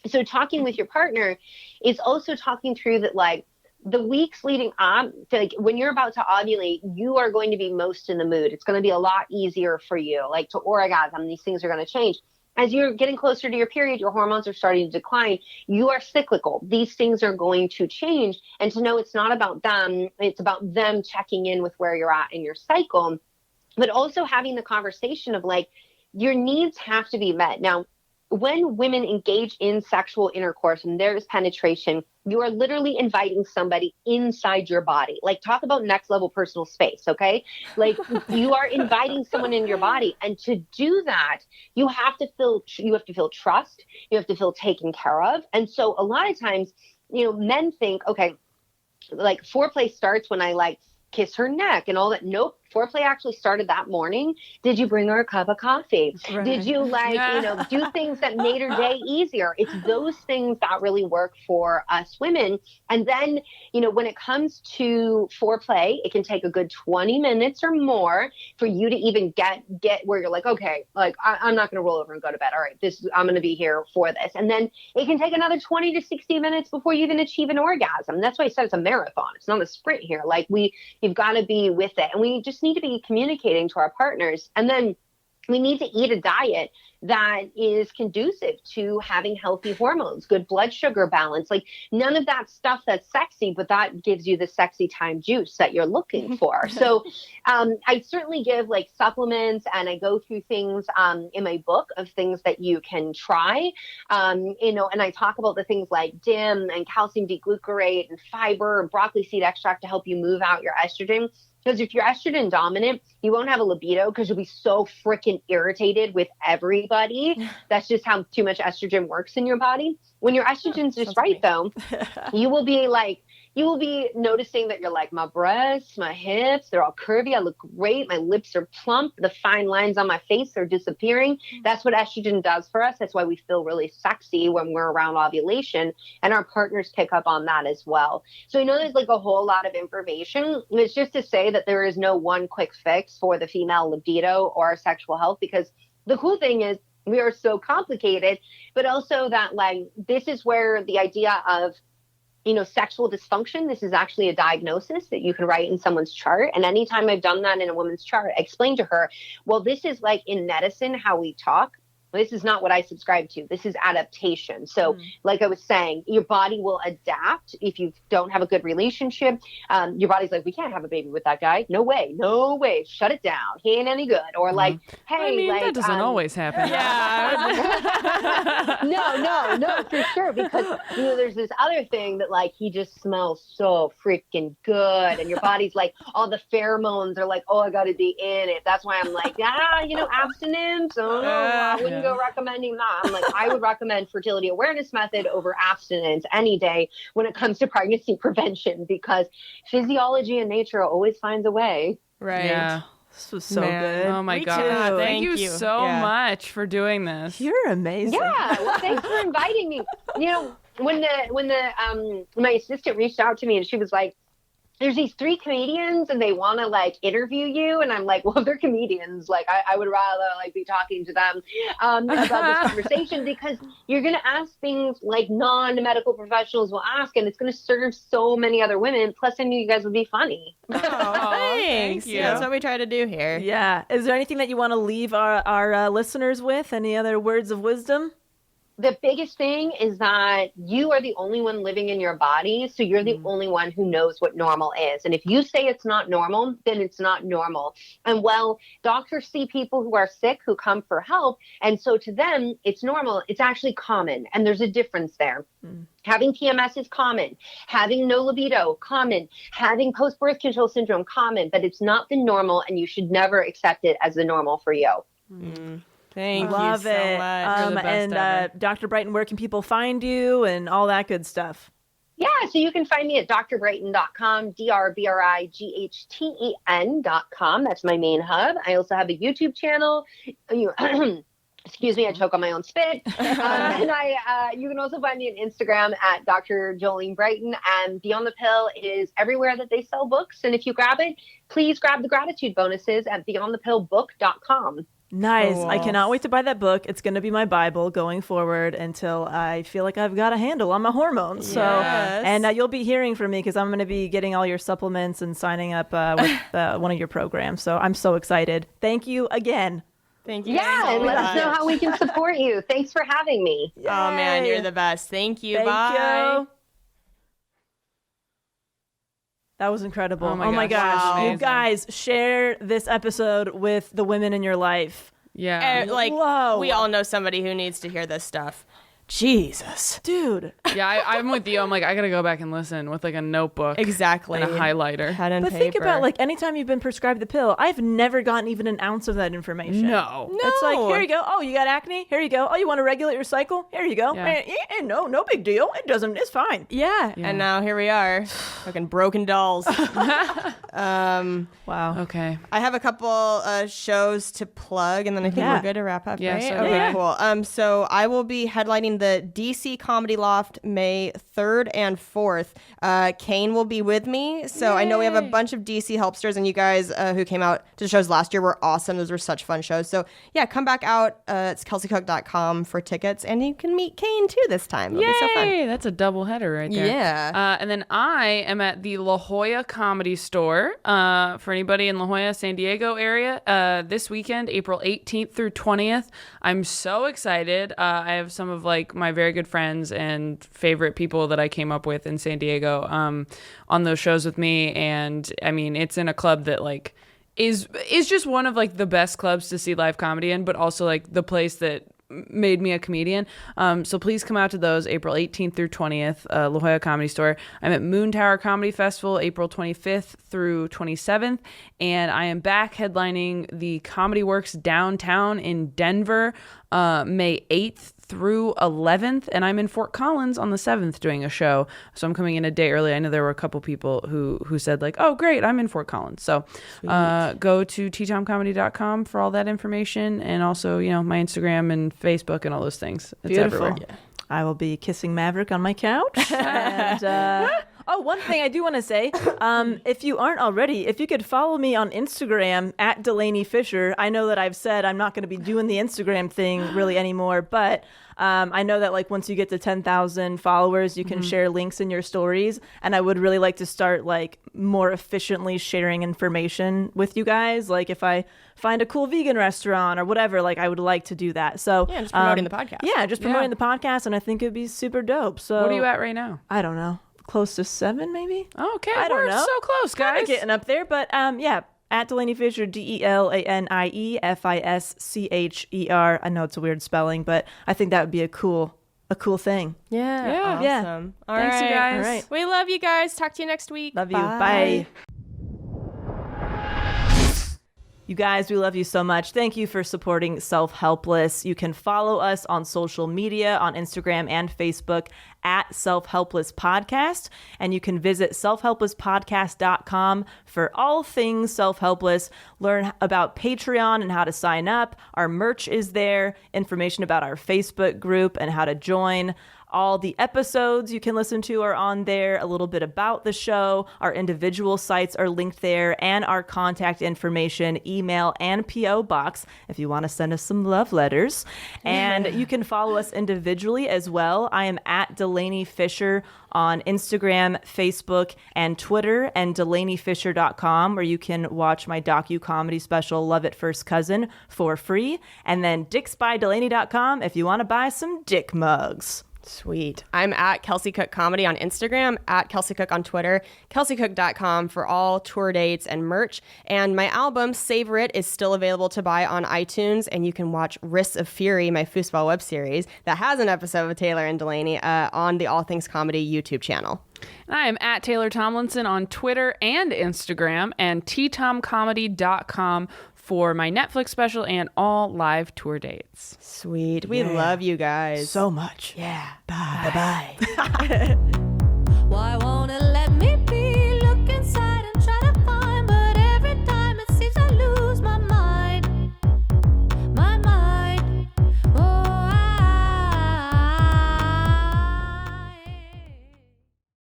So talking with your partner is also talking through that, like, the weeks leading up to, like, when you're about to ovulate, you are going to be most in the mood. It's going to be a lot easier for you, like to orgasm. These things are going to change. As you're getting closer to your period, your hormones are starting to decline. You are cyclical. These things are going to change. And to know it's not about them, it's about them checking in with where you're at in your cycle, but also having the conversation of like, your needs have to be met. Now, when women engage in sexual intercourse and there is penetration, you are literally inviting somebody inside your body. Like, talk about next level personal space, okay? Like, you are inviting someone in your body. And to do that, you have to feel trust. You have to feel taken care of. And so a lot of times, men think, okay, like foreplay starts when I like kiss her neck and all that. Nope. Foreplay actually started that morning. Did you bring her a cup of coffee? Right. Did you do things that made her day easier? It's those things that really work for us women. And then, when it comes to foreplay, it can take a good 20 minutes or more for you to even get where you're like, okay, like I'm not going to roll over and go to bed. All right, I'm going to be here for this. And then it can take another 20 to 60 minutes before you even achieve an orgasm. That's why I said it's a marathon. It's not a sprint here. Like you've got to be with it. And we just need to be communicating to our partners. And then we need to eat a diet that is conducive to having healthy hormones, good blood sugar balance, like none of that stuff that's sexy, but that gives you the sexy time juice that you're looking for. So I certainly give like supplements, and I go through things in my book of things that you can try, and I talk about the things like DIM and calcium D-glucarate and fiber and broccoli seed extract to help you move out your estrogen. Because if you're estrogen dominant, you won't have a libido because you'll be so freaking irritated with everybody. That's just how too much estrogen works in your body. When your estrogen's just right, though, you will be noticing that you're like, my breasts, my hips, they're all curvy. I look great. My lips are plump. The fine lines on my face are disappearing. That's what estrogen does for us. That's why we feel really sexy when we're around ovulation, and our partners pick up on that as well. So I know there's like a whole lot of information. It's just to say that there is no one quick fix for the female libido or sexual health, because the cool thing is we are so complicated, but also that like this is where the idea of sexual dysfunction, this is actually a diagnosis that you can write in someone's chart. And anytime I've done that in a woman's chart, I explain to her, well, this is like in medicine, how we talk. This is not what I subscribe to. This is adaptation. So like I was saying, your body will adapt if you don't have a good relationship. Your body's like, we can't have a baby with that guy. No way. No way. Shut it down. He ain't any good. Or like, hey, that doesn't always happen. Yeah. No, for sure. Because, there's this other thing that like, he just smells so freaking good. And your body's like, all the pheromones are like, oh, I got to be in it. That's why I'm like, abstinence. Oh, I wouldn't go recommending that. I'm like, I would recommend fertility awareness method over abstinence any day when it comes to pregnancy prevention, because physiology and nature always finds a way. Right. Yeah. This was so good. Oh my God. Thank you so much for doing this. You're amazing. Yeah. Well, thanks for inviting me. When my assistant reached out to me and she was like, there's these 3 comedians and they want to like interview you. And I'm like, well, they're comedians. Like I would rather like be talking to them about this conversation, because you're going to ask things like non-medical professionals will ask, and it's going to serve so many other women. Plus I knew you guys would be funny. Oh, thanks. Yeah, that's what we try to do here. Yeah. Is there anything that you want to leave our listeners with? Any other words of wisdom? The biggest thing is that you are the only one living in your body. So you're the only one who knows what normal is. And if you say it's not normal, then it's not normal. And well, doctors see people who are sick who come for help. And so to them, it's normal. It's actually common. And there's a difference there. Having PMS is common. Having no libido, common. Having post-birth control syndrome, common. But it's not the normal. And you should never accept it as the normal for you. Thank Love you so it. much. You're the best ever. Dr. Brighten, where can people find you and all that good stuff? Yeah, so you can find me at drbrighten.com, drbrighten.com. That's my main hub. I also have a YouTube channel. Excuse me, I choke on my own spit. And you can also find me on Instagram at Dr. Jolene Brighten. And Beyond the Pill is everywhere that they sell books. And if you grab it, please grab the gratitude bonuses at beyondthepillbook.com. Nice. Cool. I cannot wait to buy that book. It's going to be my Bible going forward until I feel like I've got a handle on my hormones. So, Yes. and you'll be hearing from me because I'm going to be getting all your supplements and signing up with one of your programs. So I'm so excited. Thank you again. Thank you. Yeah, so and let us much. know how we can support you. Thanks for having me. Oh man, Yay. you're the best. Thank you. Thank Bye. you. That was incredible. Oh my gosh. gosh, You amazing. guys, share this episode with the women in your life. Yeah. Whoa. We all know somebody who needs to hear this stuff. Jesus. Dude. Yeah, I'm with you. I'm like, I gotta go back and listen with like a notebook Exactly. and a highlighter. Pen and But paper. think about, like, anytime you've been prescribed the pill, I've never gotten even an ounce of that information. No. It's like, here you go. Oh, you got acne? Here you go. Oh, you want to regulate your cycle? Here you go. Yeah. No big deal. It's fine. Yeah. And now here we are, fucking broken dolls. Wow. Okay. I have a couple shows to plug, and then I think Yeah. we're good to wrap up, Yeah, right? so Okay, yeah. cool. So I will be headlining the DC Comedy Loft May 3rd and 4th. Kane will be with me. So I know we have a bunch of DC helpsters, and you guys who came out to the shows last year were awesome. Those were such fun shows. So yeah, come back out. It's kelseycook.com for tickets, and you can meet Kane too this time. It'll be so fun. Yay! That's a double header right there. Yeah. And then I am at the La Jolla Comedy Store for anybody in La Jolla, San Diego area this weekend, April 18th through 20th. I'm so excited. I have some of like my very good friends and favorite people that I came up with in San Diego on those shows with me. And I mean, it's in a club that like is just one of like the best clubs to see live comedy in, but also like the place that made me a comedian. So please come out to those April 18th through 20th, La Jolla Comedy Store. I'm at Moon Tower Comedy Festival April 25th through 27th, and I am back headlining the Comedy Works downtown in Denver May 8th through 11th, and I'm in Fort Collins on the 7th doing a show. So I'm coming in a day early. I know there were a couple people who said like, oh great, I'm in Fort Collins. So go to ttomcomedy.com for all that information, and also, you know, my Instagram and Facebook and all those things. It's Beautiful. everywhere. I will be kissing Maverick on my couch. And, one thing I do want to say, if you aren't already, if you could follow me on Instagram at Delaney Fisher. I know that I've said I'm not going to be doing the Instagram thing really anymore, but I know that like once you get to 10,000 followers, you can share links in your stories. And I would really like to start like more efficiently sharing information with you guys. Like if I find a cool vegan restaurant or whatever, like I would like to do that. So Yeah, just promoting the podcast. Yeah, just promoting the podcast. And I think it'd be super dope. So What are you at right now? I don't know. Close to 7, maybe? Okay, I don't we're know. so close, Kinda guys. getting up there, but yeah, at Delaney Fisher, DELANIEFISCHER. I know it's a weird spelling, but I think that would be a cool thing. Yeah. Yeah. Awesome. All Thanks, you right. guys. All right. We love you guys. Talk to you next week. Love you. Bye. You guys, we love you so much. Thank you for supporting Self-Helpless. You can follow us on social media on Instagram and Facebook at Self-Helpless Podcast. And you can visit selfhelplesspodcast.com for all things Self-Helpless. Learn about Patreon and how to sign up. Our merch is there, information about our Facebook group and how to join. All the episodes you can listen to are on there, a little bit about the show. Our individual sites are linked there, and our contact information, email, and P.O. box if you want to send us some love letters. And you can follow us individually as well. I am at Delaney Fisher on Instagram, Facebook, and Twitter, and DelaneyFisher.com, where you can watch my docu-comedy special, Love at First Cousin, for free. And then DicksByDelaney.com if you want to buy some dick mugs. Sweet. I'm at Kelsey Cook Comedy on Instagram, at Kelsey Cook on Twitter, kelseycook.com for all tour dates and merch. And my album, Savor It, is still available to buy on iTunes, and you can watch Wrists of Fury, my foosball web series that has an episode with Taylor and Delaney on the All Things Comedy YouTube channel. I am at Taylor Tomlinson on Twitter and Instagram, and ttomcomedy.com for my Netflix special and all live tour dates. Sweet. We love you guys So much. Yeah. Bye. Bye-bye. Why won't